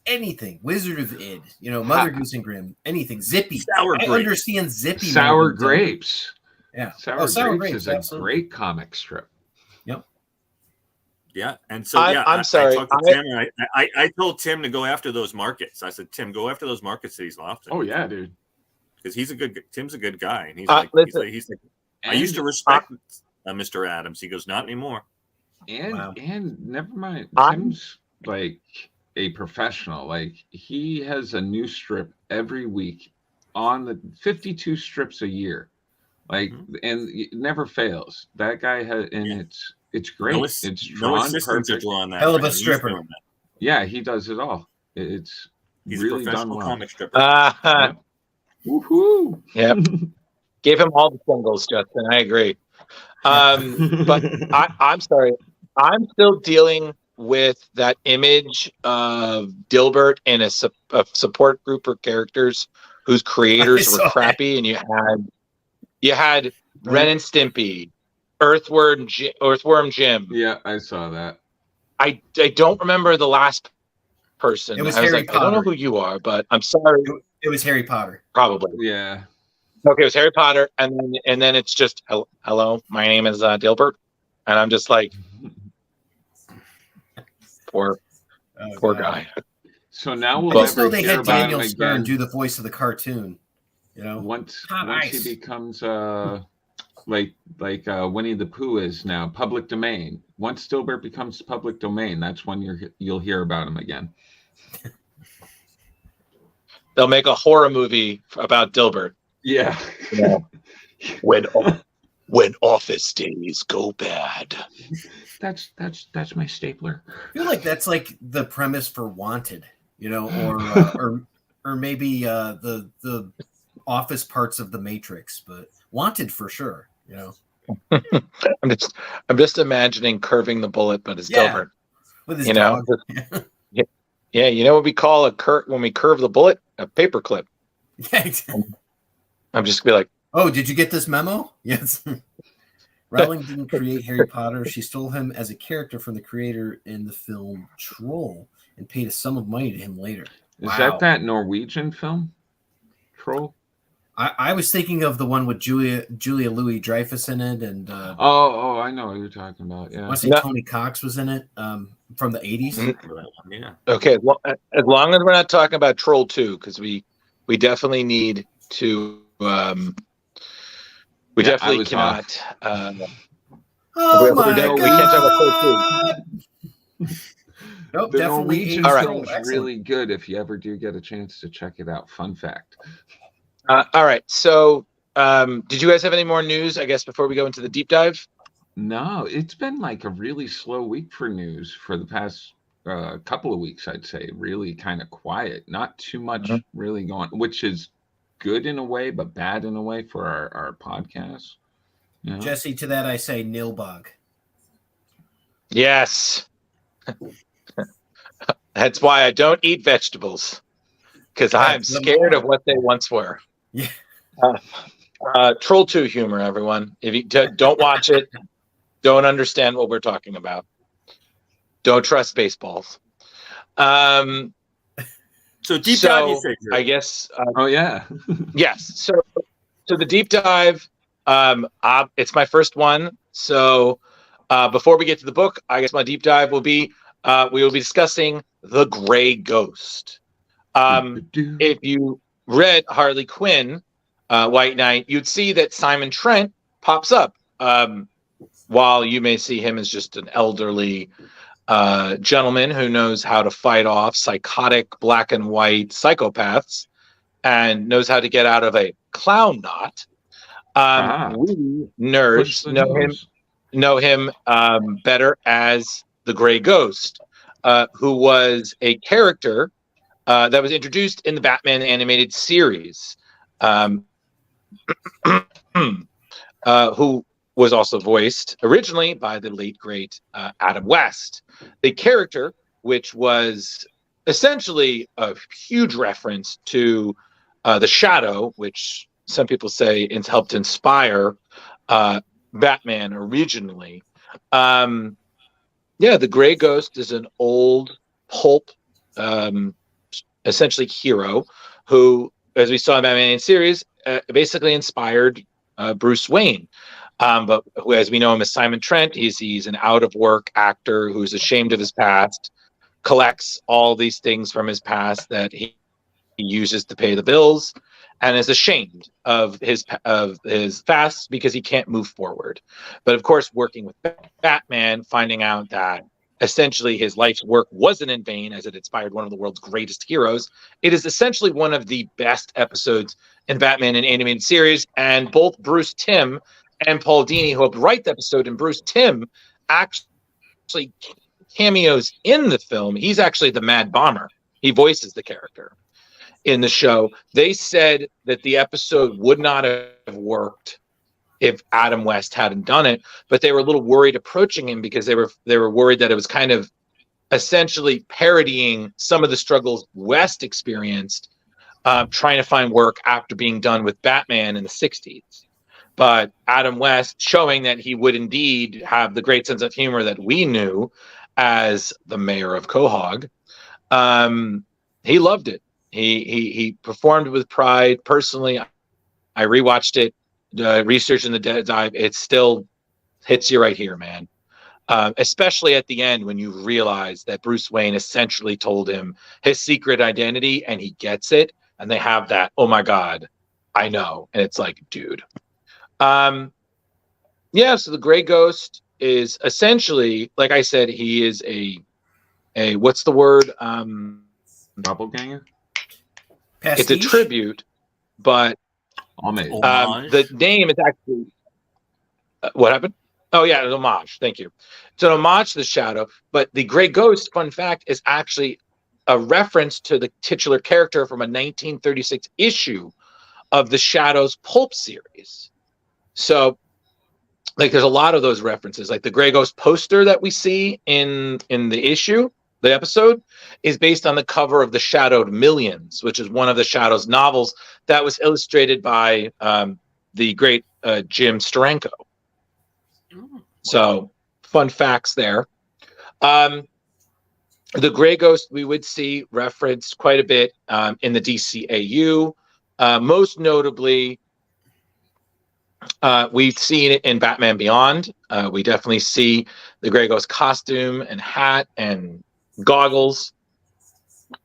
anything. Wizard of Id, Mother Goose and Grimm, anything. Zippy.
Sour
I
grapes.
understand Zippy.
Sour
more than Dilbert.
Grapes.
Yeah.
Sour Grapes is a
absolutely.
great comic strip.
Yep.
Yeah, and so
I'm sorry.
I talked to Tim, and I told Tim to go after those markets. I said, Tim, go after those markets that he's lost.
Oh yeah, dude.
Because Tim's a good guy, and he's
listen,
he's like, I used to respect Mr. Adams. He goes, not anymore.
And never mind.
I'm-
Tim's like a professional. Like he has a new strip every week on the 52 strips a year. Like and it never fails. That guy has, and it's great. It's
no
drawn
assistants are
perfect.
drawing that.
Hell of a
He's
stripper.
doing that.
Yeah, he does it all. It's
He's
really
a
done
professional
well.
comic stripper.
Yep. Woohoo!
Yep. Give him all the singles, Justin. I agree. But I'm sorry. I'm still dealing with that image of Dilbert in a support group of characters whose creators were crappy, and you had Ren and Stimpy, Earthworm Jim.
Yeah, I saw that.
I don't remember the last person.
It was
I was
Harry
like, I don't know
Potter.
who you are, but I'm sorry.
It was Harry Potter.
Probably.
Yeah.
Okay, it was Harry Potter, and then it's just hello, my name is Dilbert, and I'm just like, poor guy.
So now we'll
I just
never
know they
hear
had
about
Daniel
him
Stern
again.
do the voice of the cartoon.
Once
Nice.
he becomes like Winnie the Pooh is now public domain. Once Dilbert becomes public domain, that's when you'll hear about him again.
They'll make a horror movie about Dilbert.
Yeah.
When office days go bad.
That's my stapler.
I feel like that's like the premise for Wanted, or maybe the office parts of the Matrix, but Wanted for sure.
I'm just imagining curving the bullet, but it's Dilbert.
With his
you
dog.
know, yeah. You know what we call when we curve the bullet? A paper clip.
Yeah, exactly.
I'm just gonna be like,
oh, did you get this memo? Yes. Rowling didn't create Harry Potter. She stole him as a character from the creator in the film Troll and paid a sum of money to him later.
Is that Norwegian film? Troll?
I was thinking of the one with Julia Louis-Dreyfus in it, and
I know what you're talking about. Yeah,
I want to say Tony Cox was in it from the 80s.
Yeah.
okay, as long as we're not talking about Troll 2, because we definitely need to. We definitely cannot.
Oh
we can't talk about Troll 2.
Nope,
The
definitely
Norwegian
aged
film's
well.
really good if you ever do get a chance to check it out. Fun fact.
All right. So, did you guys have any more news, I guess, before we go into the deep dive?
No, it's been like a really slow week for news for the past couple of weeks, I'd say. Really kind of quiet. Not too much really going, which is good in a way, but bad in a way for our podcast. You know?
Jesse, to that I say Nilbog.
Yes. That's why I don't eat vegetables, because I'm scared of what they once were.
Yeah.
Troll 2 humor, everyone. If you don't watch it, don't understand what we're talking about. Don't trust baseballs.
So deep dive, you say,
I guess.
Oh yeah.
Yes. So the deep dive. It's my first one. So before we get to the book, I guess my deep dive will be we will be discussing The Gray Ghost. If you read Harley Quinn, White Knight, you'd see that Simon Trent pops up. While you may see him as just an elderly gentleman who knows how to fight off psychotic black and white psychopaths and knows how to get out of a clown knot. We nerds know him better as the Gray Ghost, who was a character that was introduced in the Batman animated series, who was also voiced originally by the late, great Adam West. The character, which was essentially a huge reference to the Shadow, which some people say helped inspire Batman originally. The Gray Ghost is an old pulp, essentially hero who, as we saw in Batman series, basically inspired Bruce Wayne. But who, as we know him as Simon Trent, he's an out-of-work actor who's ashamed of his past, collects all these things from his past that he uses to pay the bills, and is ashamed of his past because he can't move forward. But of course, working with Batman, finding out that essentially his life's work wasn't in vain, as it inspired one of the world's greatest heroes. It is essentially one of the best episodes in Batman and animated series, and both Bruce Timm and Paul Dini, who helped write the episode, and Bruce Timm actually cameos in the film. He's actually the Mad Bomber. He voices the character in the show. They said that the episode would not have worked if Adam West hadn't done it, but they were a little worried approaching him because they were worried that it was kind of essentially parodying some of the struggles West experienced trying to find work after being done with Batman in the 60s. But Adam West, showing that he would indeed have the great sense of humor that we knew as the mayor of Quahog, he loved it. He performed with pride. Personally, I rewatched it, researching the dive. It still hits you right here, man. Especially at the end when you realize that Bruce Wayne essentially told him his secret identity and he gets it. And they have that, oh my God, I know. And it's like, dude. So the Gray Ghost is essentially, like I said, he is a what's the word?
Doppelganger?
It's a tribute, but the name is actually what happened? Oh yeah, an homage. Thank you. It's an homage to the Shadow, but the Gray Ghost, fun fact, is actually a reference to the titular character from a 1936 issue of the Shadow's pulp series. So, like, there's a lot of those references. Like the Gray Ghost poster that we see in the issue, the episode, is based on the cover of The Shadowed Millions, which is one of the Shadow's novels that was illustrated by the great Jim Steranko. So, fun facts there. The Gray Ghost we would see referenced quite a bit in the DCAU. Most notably, we've seen it in Batman Beyond. We definitely see the Gray Ghost costume and hat and goggles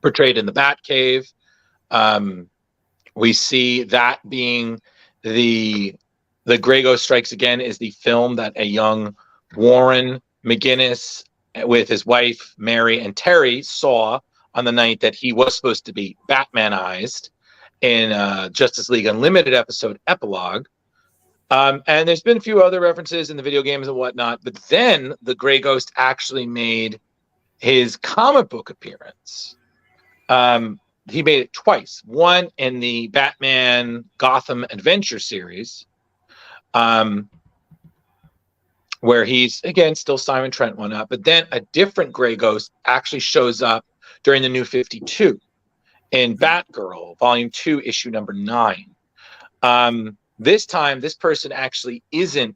portrayed in the Batcave. We see that being the Gray Ghost Strikes Again is the film that a young Warren McGinnis with his wife, Mary, and Terry, saw on the night that he was supposed to be Batmanized in Justice League Unlimited episode Epilogue. And there's been a few other references in the video games and whatnot, but then the Gray Ghost actually made his comic book appearance. He made it twice. One in the Batman Gotham Adventure series, where he's, again, still Simon Trent one up, but then a different Gray Ghost actually shows up during the New 52 in Batgirl, Volume 2, Issue number 9. This time, this person actually isn't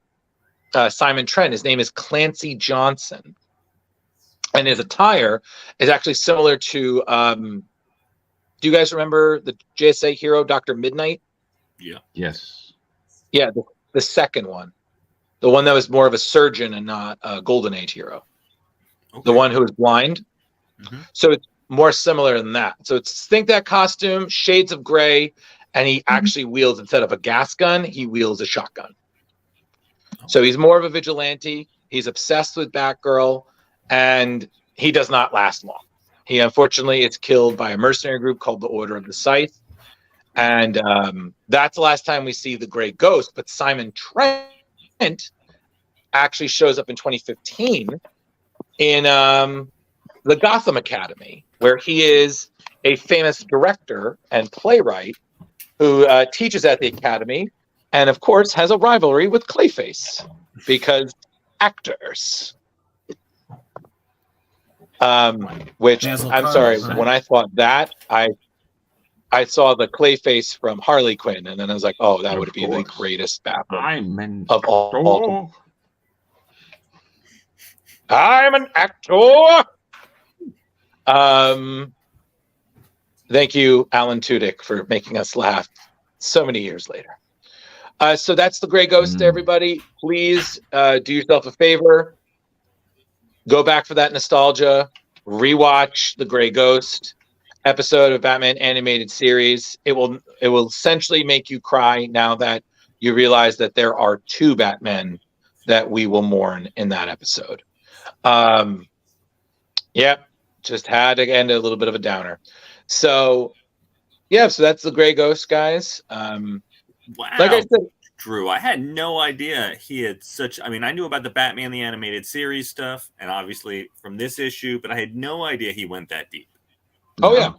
Simon Trent. His name is Clancy Johnson. And his attire is actually similar to, do you guys remember the JSA hero, Dr. Midnight?
Yeah.
Yes.
Yeah, the second one. The one that was more of a surgeon and not a Golden Age hero.
Okay.
The one who was blind.
Mm-hmm.
So it's more similar than that. So it's, think that costume, shades of gray, and he actually wields, instead of a gas gun, he wields a shotgun. So he's more of a vigilante. He's obsessed with Batgirl, and he does not last long. He unfortunately is killed by a mercenary group called the Order of the Scythe. And that's the last time we see the Gray Ghost. But Simon Trent actually shows up in 2015 in the Gotham Academy, where he is a famous director and playwright who teaches at the Academy, and of course has a rivalry with Clayface because actors. Which
Basil
I'm
Karlos,
sorry,
right?
when I thought that, I saw the Clayface from Harley Quinn, and then I was like, oh, that would be the greatest Batman of all. I'm an actor. Thank you, Alan Tudyk, for making us laugh so many years later. So that's the Gray Ghost, everybody. Please do yourself a favor. Go back for that nostalgia. Rewatch the Gray Ghost episode of Batman animated series. It will essentially make you cry now that you realize that there are two Batmen that we will mourn in that episode. Just had to end a little bit of a downer. So so that's the Gray Ghost, guys.
Wow.
Like I said,
Drew, I had no idea he had such. I mean, I knew about the Batman the Animated Series stuff, and obviously from this issue, but I had no idea he went that deep.
Oh yeah,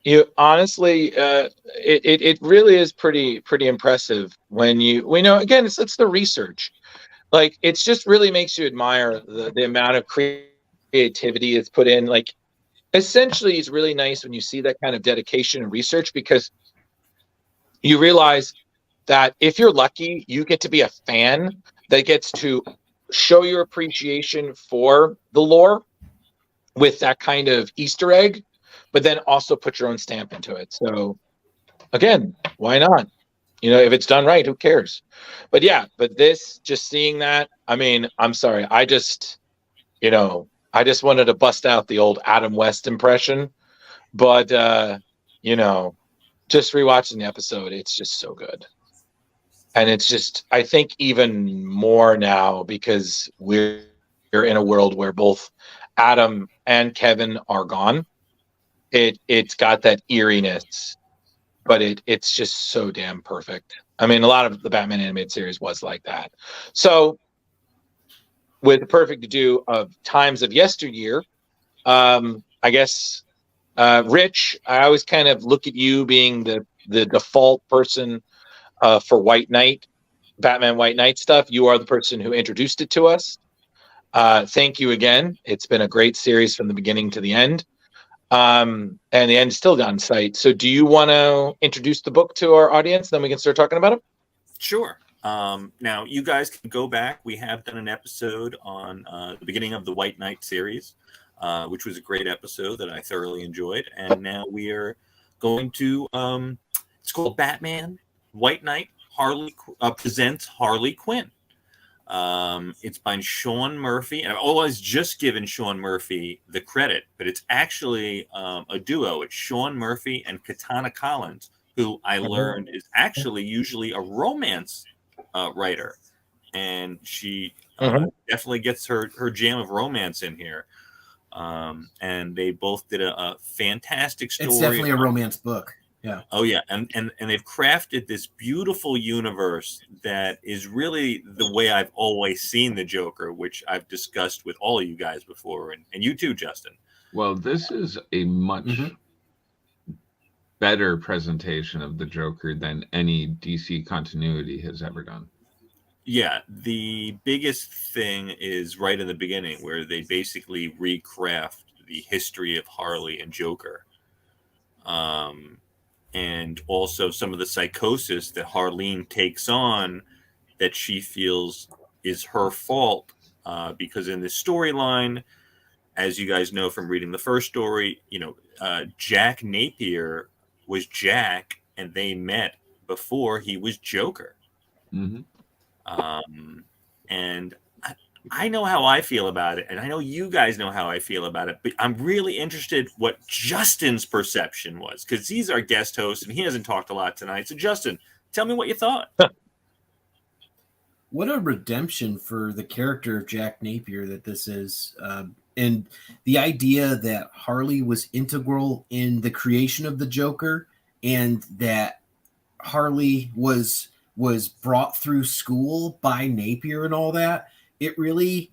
you honestly, it really is pretty impressive when we know, again, it's the research. Like, it's just really makes you admire the amount of creativity it's put in. Like, essentially, it's really nice when you see that kind of dedication and research, because you realize that if you're lucky, you get to be a fan that gets to show your appreciation for the lore with that kind of Easter egg, but then also put your own stamp into it. So again, why not? If it's done right, who cares? But this, just seeing that, I mean, I'm sorry. I just wanted to bust out the old Adam West impression, but just rewatching the episode, it's just so good. And it's just, I think, even more now, because we're in a world where both Adam and Kevin are gone. It's got that eeriness, but it's just so damn perfect. I mean, a lot of the Batman animated series was like that. So with the perfect do of times of yesteryear, I guess, Rich, I always kind of look at you being the default person for White Knight, Batman White Knight stuff. You are the person who introduced it to us. Thank you again. It's been a great series from the beginning to the end. And the end is still on site. So do you want to introduce the book to our audience? Then we can start talking about it?
Sure. Now, you guys can go back. We have done an episode on the beginning of the White Knight series, which was a great episode that I thoroughly enjoyed. And now we are going to, it's called Batman White Knight presents Harley Quinn. It's by Sean Murphy, and I've always just given Sean Murphy the credit, but it's actually a duo. It's Sean Murphy and Katana Collins, who I learned is actually usually a romance writer. and she
Mhm.
definitely gets her jam of romance in here. And they both did a fantastic story.
It's definitely a romance book. Yeah.
Oh yeah, and they've crafted this beautiful universe that is really the way I've always seen the Joker, which I've discussed with all of you guys before, and you too, Justin.
Well, this is a much better presentation of the Joker than any DC continuity has ever done.
Yeah, the biggest thing is right in the beginning where they basically recraft the history of Harley and Joker. And also some of the psychosis that Harleen takes on that she feels is her fault. Because in this storyline, as you guys know from reading the first story, Jack Napier was Jack and they met before he was Joker.
Mm-hmm.
And I know how I feel about it, and I know you guys know how I feel about it, but I'm really interested what Justin's perception was, because he's our guest host and he hasn't talked a lot tonight. So Justin, tell me what you thought.
What a redemption for the character of Jack Napier that this is. And the idea that Harley was integral in the creation of the Joker, and that Harley was brought through school by Napier and all that, it really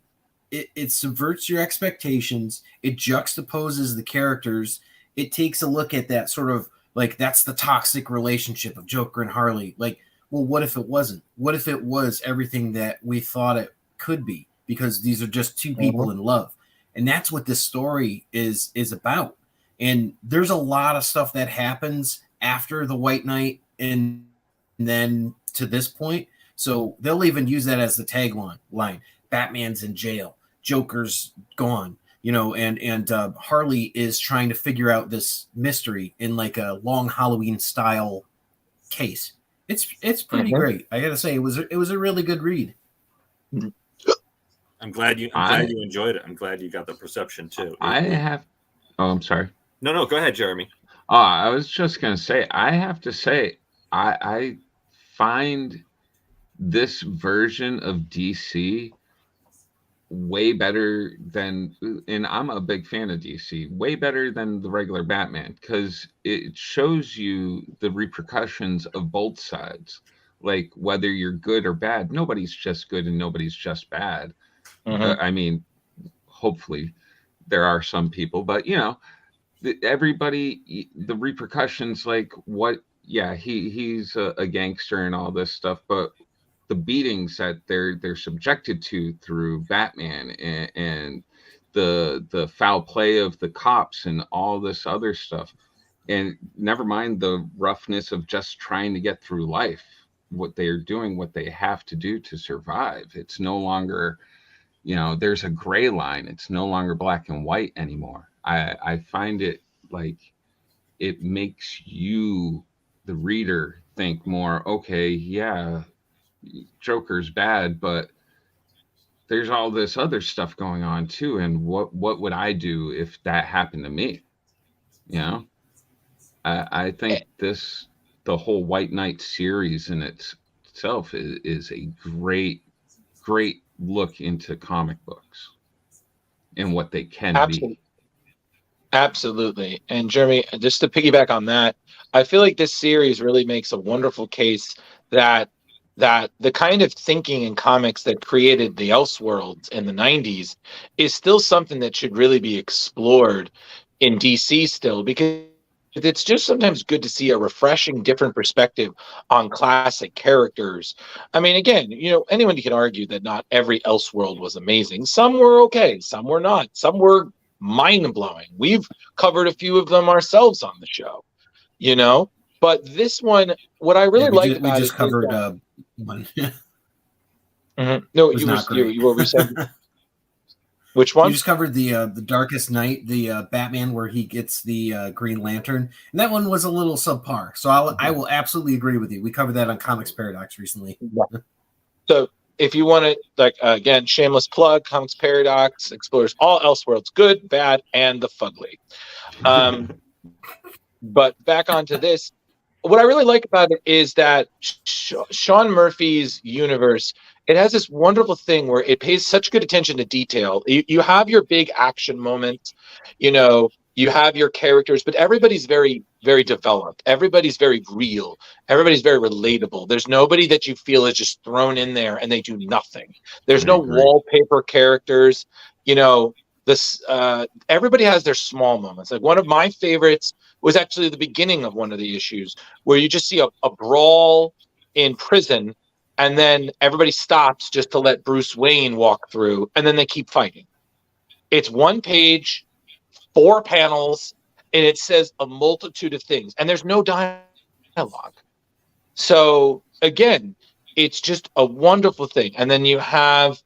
it subverts your expectations. It juxtaposes the characters. It takes a look at that sort of like, that's the toxic relationship of Joker and Harley. Like, well, what if it wasn't? What if it was everything that we thought it could be? Because these are just two people in love. And that's what this story is about. And there's a lot of stuff that happens after the White Knight and then to this point. So they'll even use that as the tagline line. Batman's in jail. Joker's gone. And Harley is trying to figure out this mystery in like a long Halloween style case. It's pretty great. I gotta say, it was a really good read.
I'm glad you enjoyed it. I'm glad you got the perception too.
I'm sorry.
No, go ahead, Jeremy.
I was just gonna say, I have to say, I find this version of DC way better than, and I'm a big fan of DC, way better than the regular Batman, because it shows you the repercussions of both sides. Like, whether you're good or bad, nobody's just good and nobody's just bad. I mean, hopefully there are some people, but everybody, the repercussions, like he's a gangster and all this stuff, but the beatings that they're subjected to through Batman and the foul play of the cops and all this other stuff, and never mind the roughness of just trying to get through life, what they are doing, what they have to do to survive. It's no longer, there's a gray line. It's no longer black and white anymore. I find it like it makes you, the reader, think more, okay, yeah, Joker's bad, but there's all this other stuff going on too, and what would I do if that happened to me? I think the whole White Knight series in itself is a great look into comic books and what they can be.
Absolutely. And Jeremy, just to piggyback on that, I feel like this series really makes a wonderful case that the kind of thinking in comics that created the Elseworlds in the 90s is still something that should really be explored in DC still, because it's just sometimes good to see a refreshing, different perspective on classic characters. I mean, again, anyone can argue that not every Elseworld was amazing. Some were okay, some were not. Some were mind-blowing. We've covered a few of them ourselves on the show, But this one, what I really liked about it, we just covered
one.
No, you were saying. Which one?
You just covered the Darkest Night, the Batman where he gets the Green Lantern, and that one was a little subpar. So I will absolutely agree with you. We covered that on Comics Paradox recently.
So if you want to, again, shameless plug, Comics Paradox explores all Elseworlds, good, bad, and the fugly. But back onto this. What I really like about it is that Sean Murphy's universe it has this wonderful thing where it pays such good attention to detail. You have your big action moments, you have your characters, but everybody's very, very developed. Everybody's very real. Everybody's very relatable. There's nobody that you feel is just thrown in there and they do nothing. There's no wallpaper characters. Everybody has their small moments. Like one of my favorites was actually the beginning of one of the issues where you just see a brawl in prison, and then everybody stops just to let Bruce Wayne walk through, and then they keep fighting. It's one page, 4 panels, and it says a multitude of things, and there's no dialogue. So again, it's just a wonderful thing. And then you have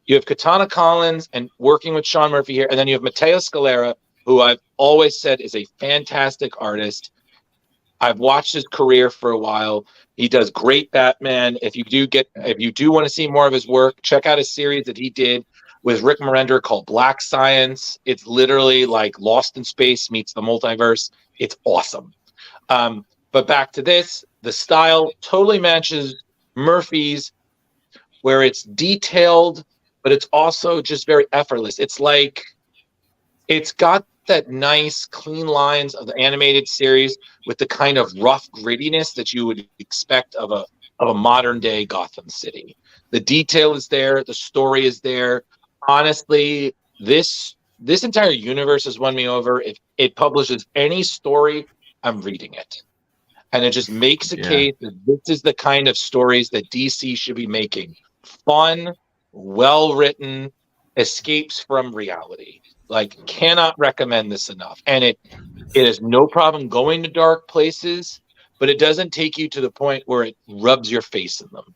Katana Collins and working with Sean Murphy here, and then you have Matteo Scalera, who I've always said is a fantastic artist. I've watched his career for a while. He does great Batman. If you do want to see more of his work, check out a series that he did with Rick Morender called Black Science. It's literally like Lost in Space meets the multiverse. It's awesome. But back to this, the style totally matches Murphy's, where it's detailed, but it's also just very effortless. It's like it's got that nice clean lines of the animated series with the kind of rough grittiness that you would expect of a modern day Gotham City. The detail is there, the story is there. Honestly, this entire universe has won me over. If it publishes any story, I'm reading it. And it just makes a case that this is the kind of stories that DC should be making. Fun, well written, escapes from reality. Like, cannot recommend this enough. And it has no problem going to dark places, but it doesn't take you to the point where it rubs your face in them.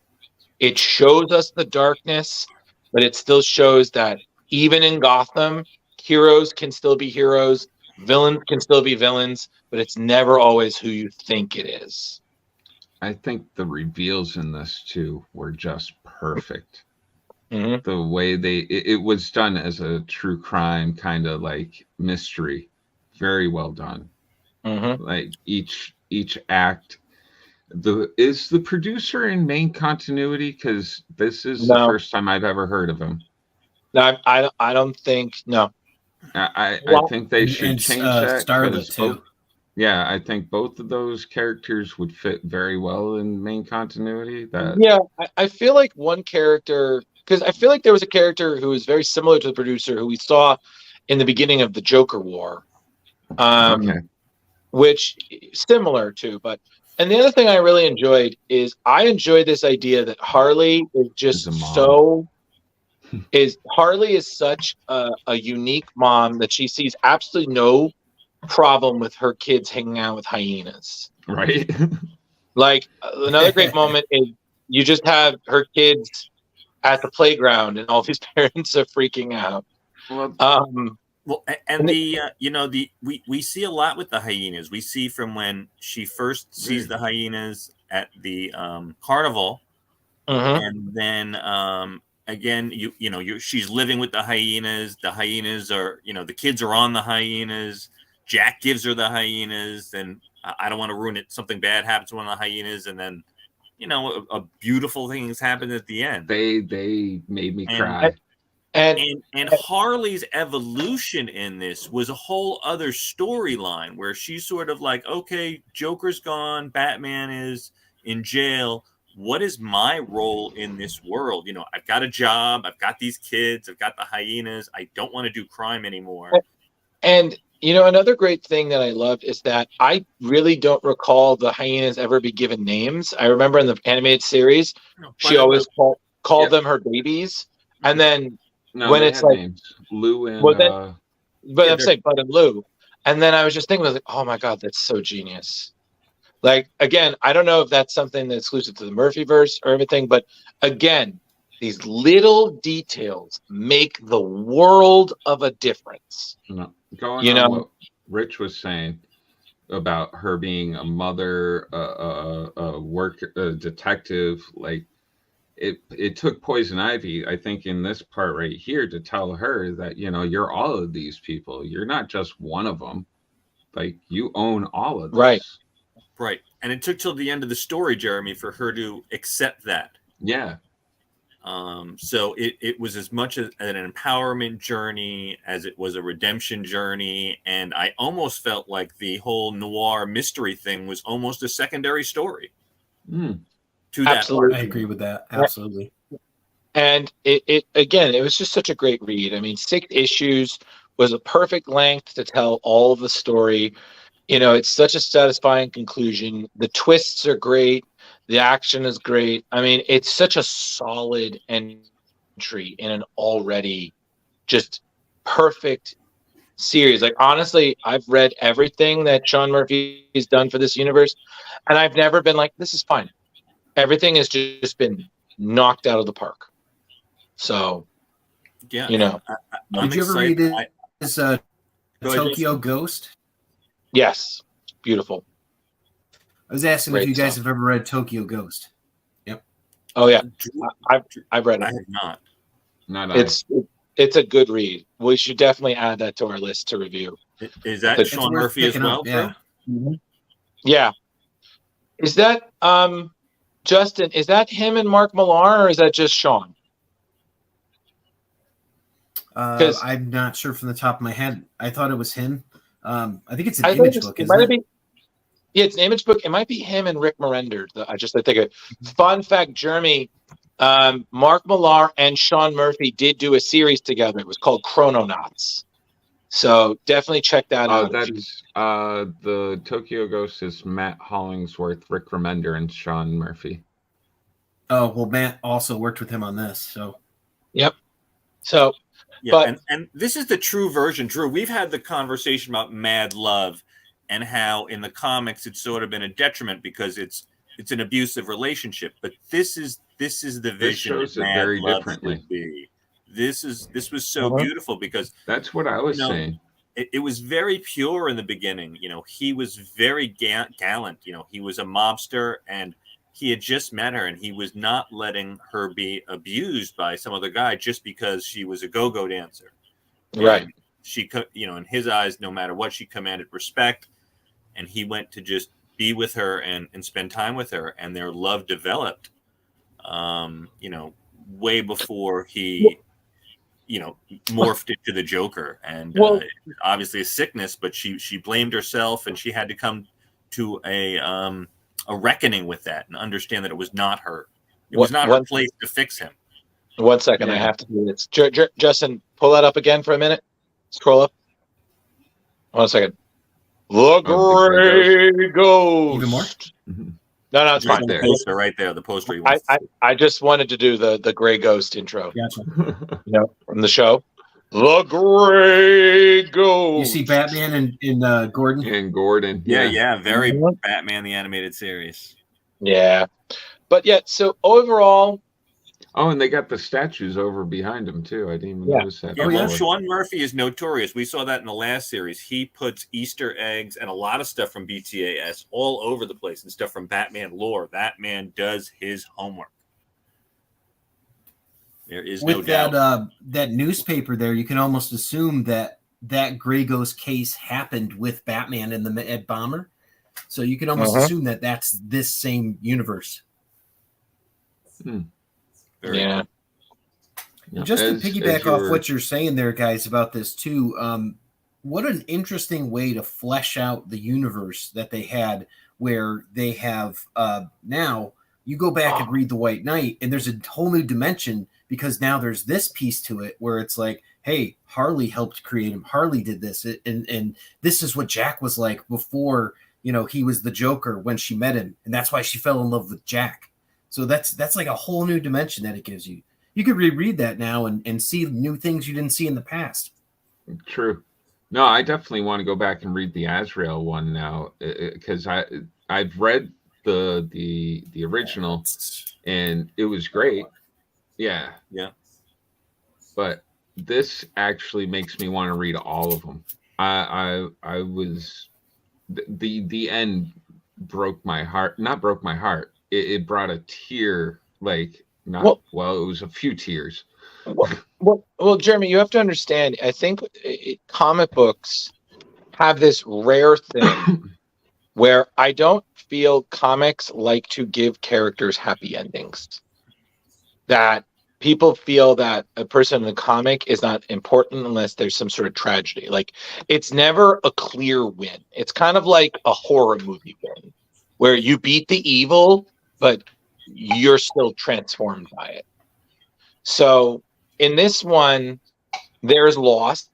It shows us the darkness, but it still shows that even in Gotham, heroes can still be heroes, villains can still be villains, but it's never always who you think it is.
I think the reveals in this too were just perfect.
Mm-hmm.
The way it was done as a true crime kind of like mystery, very well done.
Mm-hmm.
Like each act. Is the producer in main continuity? Because this is the first time I've ever heard of him.
No, I don't think. No,
I think they should change that. Too. Yeah, I think both of those characters would fit very well in main continuity.
I feel like one character, because I feel like there was a character who was very similar to the producer who we saw in the beginning of the Joker War, which similar to. And the other thing I really enjoyed is I enjoyed this idea that Harley is just Harley is such a unique mom that she sees absolutely no problem with her kids hanging out with hyenas.
Right.
Like another great moment is you just have her kids at the playground and all these parents are freaking out.
We see a lot with the hyenas. We see from when she first sees the hyenas at the carnival, and then again, she's living with the hyenas. The hyenas are, the kids are on the hyenas. Jack gives her the hyenas, and I don't want to ruin it. Something bad happens to one of the hyenas, and then, a beautiful thing has happened at the end.
They made me cry.
And Harley's evolution in this was a whole other storyline where she's sort of like, okay, Joker's gone, Batman is in jail. What is my role in this world? I've got a job, I've got these kids, I've got the hyenas. I don't want to do crime anymore.
And another great thing that I loved is that I really don't recall the hyenas ever be given names. I remember in the animated series, she always called them her babies, and then. When it's like
names. Lou and
I'm saying Bud and Lou, and then I was just thinking, like, oh my god, that's so genius. Like, again, I don't know if that's something that's exclusive to the Murphyverse or everything, but again, these little details make the world of a difference.
Going on what Rich was saying about her being a mother, a detective, like. It took Poison Ivy, I think, in this part right here to tell her that, you're all of these people. You're not just one of them. Like, you own all of this.
Right. And it took till the end of the story, Jeremy, for her to accept that.
Yeah.
So it was as much an empowerment journey as it was a redemption journey. And I almost felt like the whole noir mystery thing was almost a secondary story. To that
Absolutely.
I agree with that. Absolutely.
And it again, it was just such a great read. I mean, 6 issues was a perfect length to tell all of the story. You know, it's such a satisfying conclusion. The twists are great. The action is great. I mean, it's such a solid entry in an already just perfect series. Like, honestly, I've read everything that Sean Murphy has done for this universe, and I've never been like, this is fine. Everything has just been knocked out of the park. So,
yeah,
you know.
Did you ever read this Tokyo Ghost?
Yes. Beautiful.
I was asking
Great
if you guys
stuff.
have ever read Tokyo Ghost. Yep.
Oh yeah, I've read it.
I have not.
Not
It's a good read. We should definitely add that to our list to review.
Is that
It's
Sean
worth
Murphy as
picking
well,
up, yeah.
Drew?
Yeah. Is that Justin? Is that him and Mark Millar, or is that just Sean?
I'm not sure from the top of my head. I thought it was him. I think it's an
I
image
think
book,
it
isn't
might
it?
be. Yeah, it's an image book. It might be him and Rick Morender. I think of fun fact, Jeremy, Mark Millar and Sean Murphy did do a series together. It was called Chrononauts. So definitely check that out.
That's the Tokyo Ghost is Matt Hollingsworth, Rick Remender, and Sean Murphy.
Oh, well, Matt also worked with him on this. So,
yep. So,
yeah,
but
and this is the true version, Drew. We've had the conversation about Mad Love and how in the comics it's sort of been a detriment because it's an abusive relationship. But this is the vision
shows
of
it
Mad
very
Love
differently.
should be. This was so beautiful because
that's what I was saying.
It was very pure in the beginning. You know, he was very gallant. You know, he was a mobster and he had just met her and he was not letting her be abused by some other guy just because she was a go-go dancer.
Right.
And she, you know, in his eyes, no matter what, she commanded respect. And he went to just be with her and spend time with her. And their love developed, you know, way before he, you know, morphed into the Joker. And obviously a sickness, but she blamed herself and she had to come to a reckoning with that and understand that it was not her. It was not her place to fix him.
1 second, I have to do this. Justin, pull that up again for a minute. Scroll up. 1 second. The Gray Ghost.
Even more?
No, it's fine.
The poster right there. The poster. He wants
I just wanted to do the Gray Ghost intro.
Gotcha.
You know, from the show. The Gray Ghost.
You see Batman and Gordon?
And Gordon.
Yeah. Very Batman the Animated Series.
Yeah. But yeah, so overall.
Oh, and they got the statues over behind him too. I didn't even notice that.
Yeah, well, Sean Murphy is notorious. We saw that in the last series. He puts Easter eggs and a lot of stuff from BTAS all over the place and stuff from Batman lore. That man does his homework. There is no doubt.
That newspaper there, you can almost assume that Grey Ghost case happened with Batman and the Ed Bomber. So you can almost assume that that's this same universe.
Yeah.
Just to piggyback off what you're saying there, guys, about this too, what an interesting way to flesh out the universe that they had, where they have now you go back and read The White Knight, and there's a whole new dimension because now there's this piece to it where it's like, hey, Harley helped create him. Harley did this, and this is what Jack was like before, you know, he was the Joker when she met him, and that's why she fell in love with Jack. So that's like a whole new dimension that it gives you. You could reread that now and see new things you didn't see in the past.
True. No, I definitely want to go back and read the Azrael one now because I've read the original and it was great. Yeah. But this actually makes me want to read all of them. I was the end broke my heart. Not broke my heart. It brought a tear, like not it was a few tears.
Well, Jeremy, you have to understand. I think comic books have this rare thing where I don't feel comics like to give characters happy endings. That people feel that a person in the comic is not important unless there's some sort of tragedy. Like, it's never a clear win. It's kind of like a horror movie win, where you beat the evil, but you're still transformed by it. So in this one, there's loss,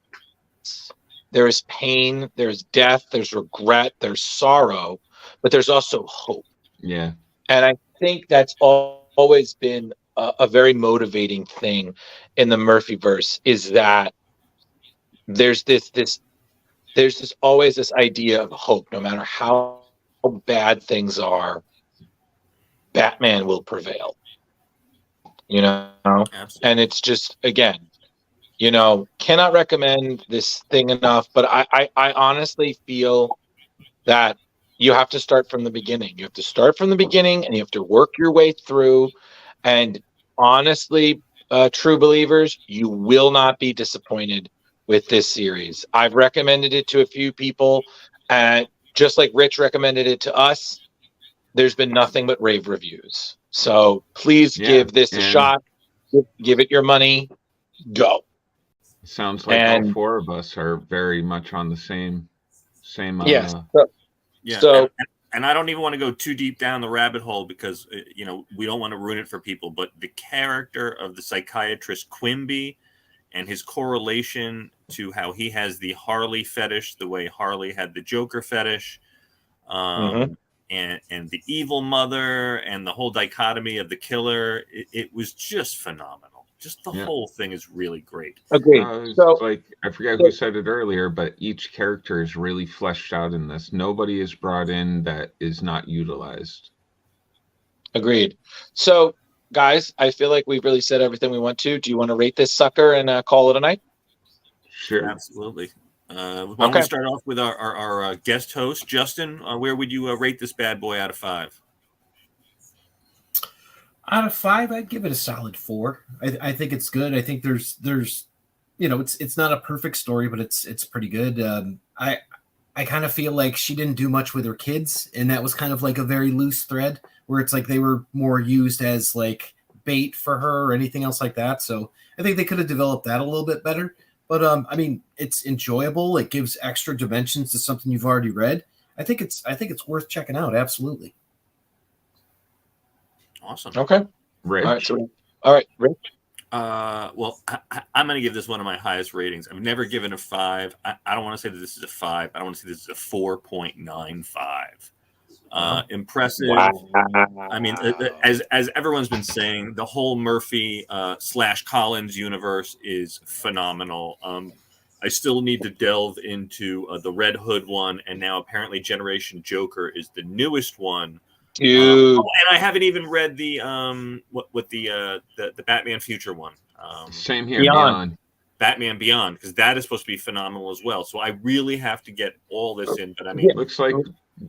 there's pain, there's death, there's regret, there's sorrow, but there's also hope.
Yeah.
And I think that's always been a very motivating thing in the Murphyverse, is that there's always this idea of hope. No matter how bad things are, Batman will prevail. You know?
Absolutely.
And it's just, again, you know, cannot recommend this thing enough, but I honestly feel that you have to start from the beginning. You have to start from the beginning, and you have to work your way through. And honestly, true believers, you will not be disappointed with this series. I've recommended it to a few people, and just like Rich recommended it to us, there's been nothing but rave reviews. So please give this a shot. Give it your money. Go.
Sounds like all four of us are very much on the same.
Yes.
Yeah.
So,
and I don't even want to go too deep down the rabbit hole because, you know, we don't want to ruin it for people. But the character of the psychiatrist Quimby and his correlation to how he has the Harley fetish, the way Harley had the Joker fetish, and the evil mother, and the whole dichotomy of the killer, it was just phenomenal. Just the whole thing is really great.
Agreed.
So, like, I forget who said it earlier, but each character is really fleshed out in this. Nobody is brought in that is not utilized.
Agreed. So, guys, I feel like we've really said everything we want to. Do you want to rate this sucker and call it a night?
Sure.
Absolutely. Why don't we start off with our guest host, Justin? Where would you rate this bad boy out of 5?
Out of 5, I'd give it a solid 4. I think it's good. I think there's you know, it's not a perfect story, but it's pretty good. I kind of feel like she didn't do much with her kids, and that was kind of like a very loose thread where it's like they were more used as like bait for her or anything else like that. So I think they could have developed that a little bit better. But I mean, it's enjoyable. It gives extra dimensions to something you've already read. I think it's worth checking out. Absolutely.
Awesome.
Okay.
Rich.
All right, Rich.
Well, I'm going to give this one of my highest ratings. I've never given a 5. I don't want to say that this is a 5. I don't want to say this is a 4.95. Impressive.
Wow.
I mean, as everyone's been saying, the whole Murphy / Collins universe is phenomenal. I still need to delve into the Red Hood one, and now apparently Generation Joker is the newest one.
Dude.
And I haven't even read the Batman Future one.
Same here. Beyond.
Batman Beyond, because that is supposed to be phenomenal as well. So I really have to get all this in. But I mean,
looks like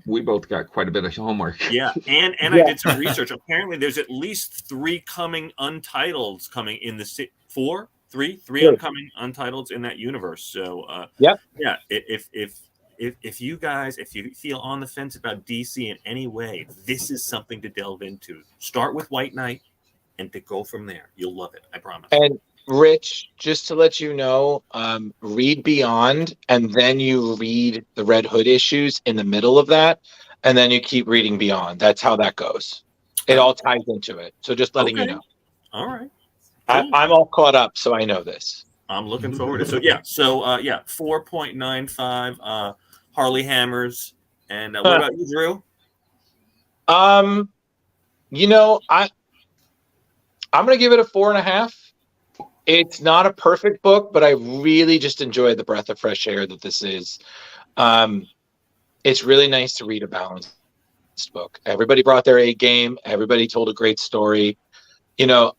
we both got quite a bit of homework.
Yeah, and I did some research. Apparently, there's at least 3 coming untitles coming in the 3 upcoming untitles in that universe. So if you feel on the fence about DC in any way, this is something to delve into. Start with White Knight and to go from there. You'll love it. I promise.
And Rich, just to let you know, read Beyond, and then you read the Red Hood issues in the middle of that, and then you keep reading Beyond. That's how that goes. It all ties into it. So just letting you know.
All right.
Cool. I'm all caught up, so I know this.
I'm looking forward to it. So 4.95 Harley Hammers. And what about you, Drew?
You know, I'm going to give it a 4.5. It's not a perfect book, but I really just enjoyed the breath of fresh air that this is. It's really nice to read a balanced book. Everybody brought their A game. Everybody told a great story. You know,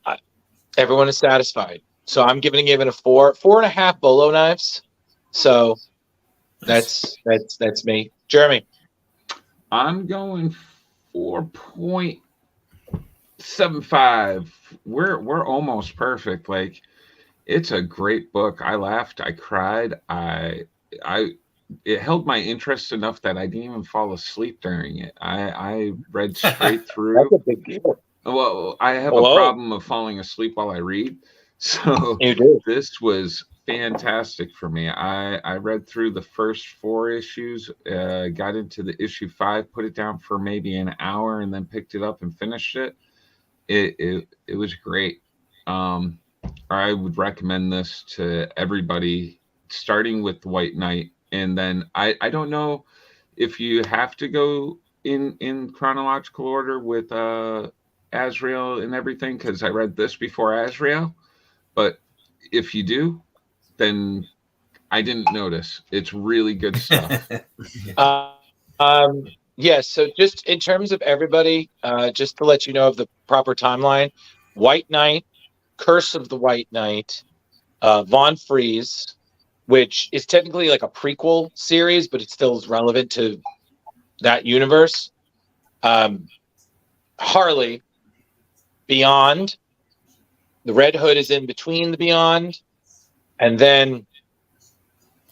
everyone is satisfied. So I'm giving it a 4.5 bolo knives. So that's me. Jeremy.
I'm going 4.75. We're almost perfect. Like, it's a great book. I laughed, I cried, it held my interest enough that I didn't even fall asleep during it. I read straight through.
That's a big deal.
Well, I have a
Hello?
problem of falling asleep while I read, so
You do.
this was fantastic for me. I read through the first 4 issues, got into the issue 5, put it down for maybe an hour, and then picked it up and finished it. It was great. I would recommend this to everybody, starting with White Knight, and then I don't know if you have to go in chronological order with Azrael and everything, because I read this before Azrael, but if you do, then I didn't notice. It's really good stuff.
Yes, so just in terms of everybody, just to let you know of the proper timeline, White Knight, Curse of the White Knight, Von Freeze, which is technically like a prequel series, but it still is relevant to that universe. Harley, Beyond, the Red Hood is in between the Beyond, and then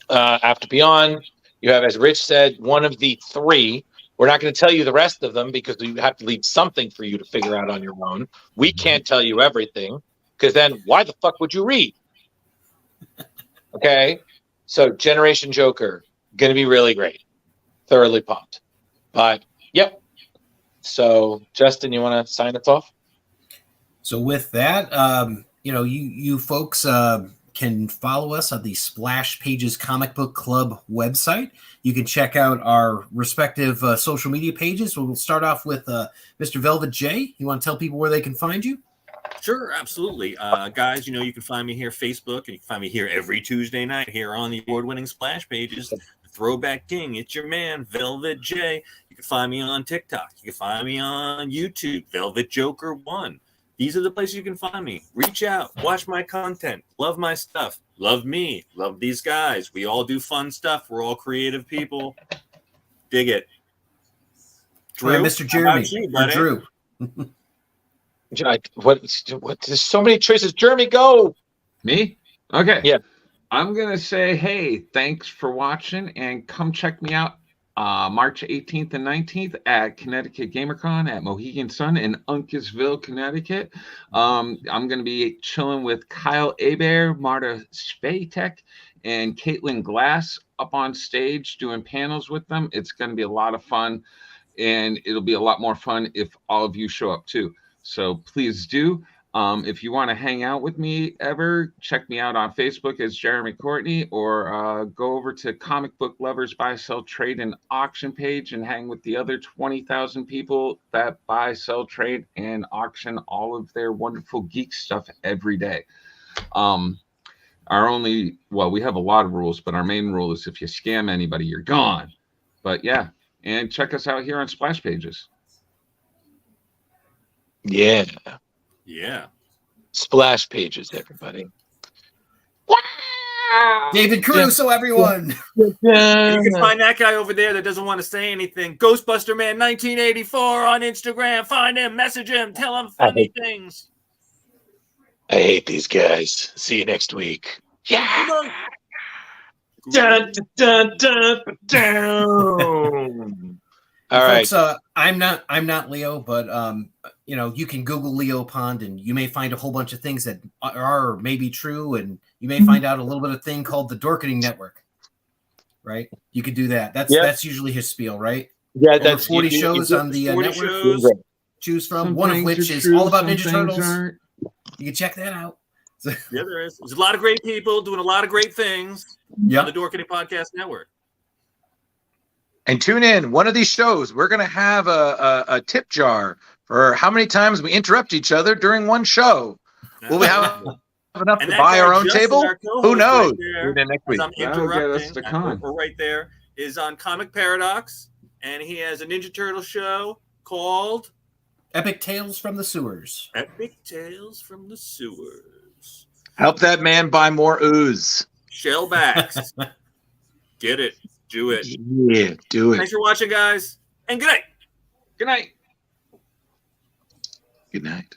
after Beyond, you have, as Rich said, one of the 3. We're not going to tell you the rest of them because we have to leave something for you to figure out on your own. We can't tell you everything because then why the fuck would you read? Okay, so Generation Joker, going to be really great. Thoroughly pumped. But, yep. So, Justin, you want to sign us off?
So with that, you folks can follow us on the Splash Pages Comic Book Club website. You can check out our respective social media pages. We'll start off with Mr. Velvet J. You want to tell people where they can find you?
Sure, absolutely. Guys, you can find me here Facebook, and you can find me here every Tuesday night here on the award-winning Splash Pages. Throwback King, it's your man, Velvet J. You can find me on TikTok. You can find me on YouTube, Velvet Joker 1. These are the places you can find me. Reach out, watch my content, love my stuff, love me, love these guys. We all do fun stuff. We're all creative people. Dig it. Drew,
All right, Mr. Jeremy,
Drew.
What? There's so many choices. Jeremy, go.
Me? Okay.
Yeah.
I'm going to say, hey, thanks for watching, and come check me out March 18th and 19th at Connecticut GamerCon at Mohegan Sun in Uncasville, Connecticut. I'm going to be chilling with Kyle Hebert, Marta Spatek, and Caitlin Glass up on stage doing panels with them. It's going to be a lot of fun, and it'll be a lot more fun if all of you show up too. So please do. If you want to hang out with me ever, check me out on Facebook as Jeremy Courtney, or go over to Comic Book Lovers Buy, Sell, Trade, and Auction page and hang with the other 20,000 people that buy, sell, trade, and auction all of their wonderful geek stuff every day. We have a lot of rules, but our main rule is if you scam anybody, you're gone. But yeah, and check us out here on Splash Pages.
Yeah.
Yeah.
Splash Pages, everybody.
David Caruso, everyone.
You can find that guy over there that doesn't want to say anything. Ghostbuster Man 1984 on Instagram. Find him, message him, tell him funny things.
I hate these guys. See you next week. Yeah. Dun, dun, dun, dun, dun. All right.
Folks, I'm not Leo, but you can Google Leo Pond and you may find a whole bunch of things that are or may be true, and you may find out a little bit of thing called the Dorkening Network. Right? You could do that. That's usually his spiel, right?
Yeah,
over
that's
40 shows on the
40
network.
shows.
Choose from.
Some
One of
things
which
are
is
true,
all about
some
Ninja
things
Turtles.
aren't.
You can check that out.
Yeah, there is. There's a lot of great people doing a lot of great things on the Dorkening Podcast Network.
And tune in one of these shows. We're going to have a tip jar for how many times we interrupt each other during one show. Will we have enough to buy our own table? Who knows?
Right
next week.
I'm interrupting. We're right there. Is on Comic Paradox, and he has a Ninja Turtle show called
Epic Tales from the Sewers.
Epic Tales from the Sewers.
Help that man buy more ooze.
Shellbacks. Get it. Do it.
Yeah, do it.
Thanks for watching, guys. And good night.
Good night.
Good night.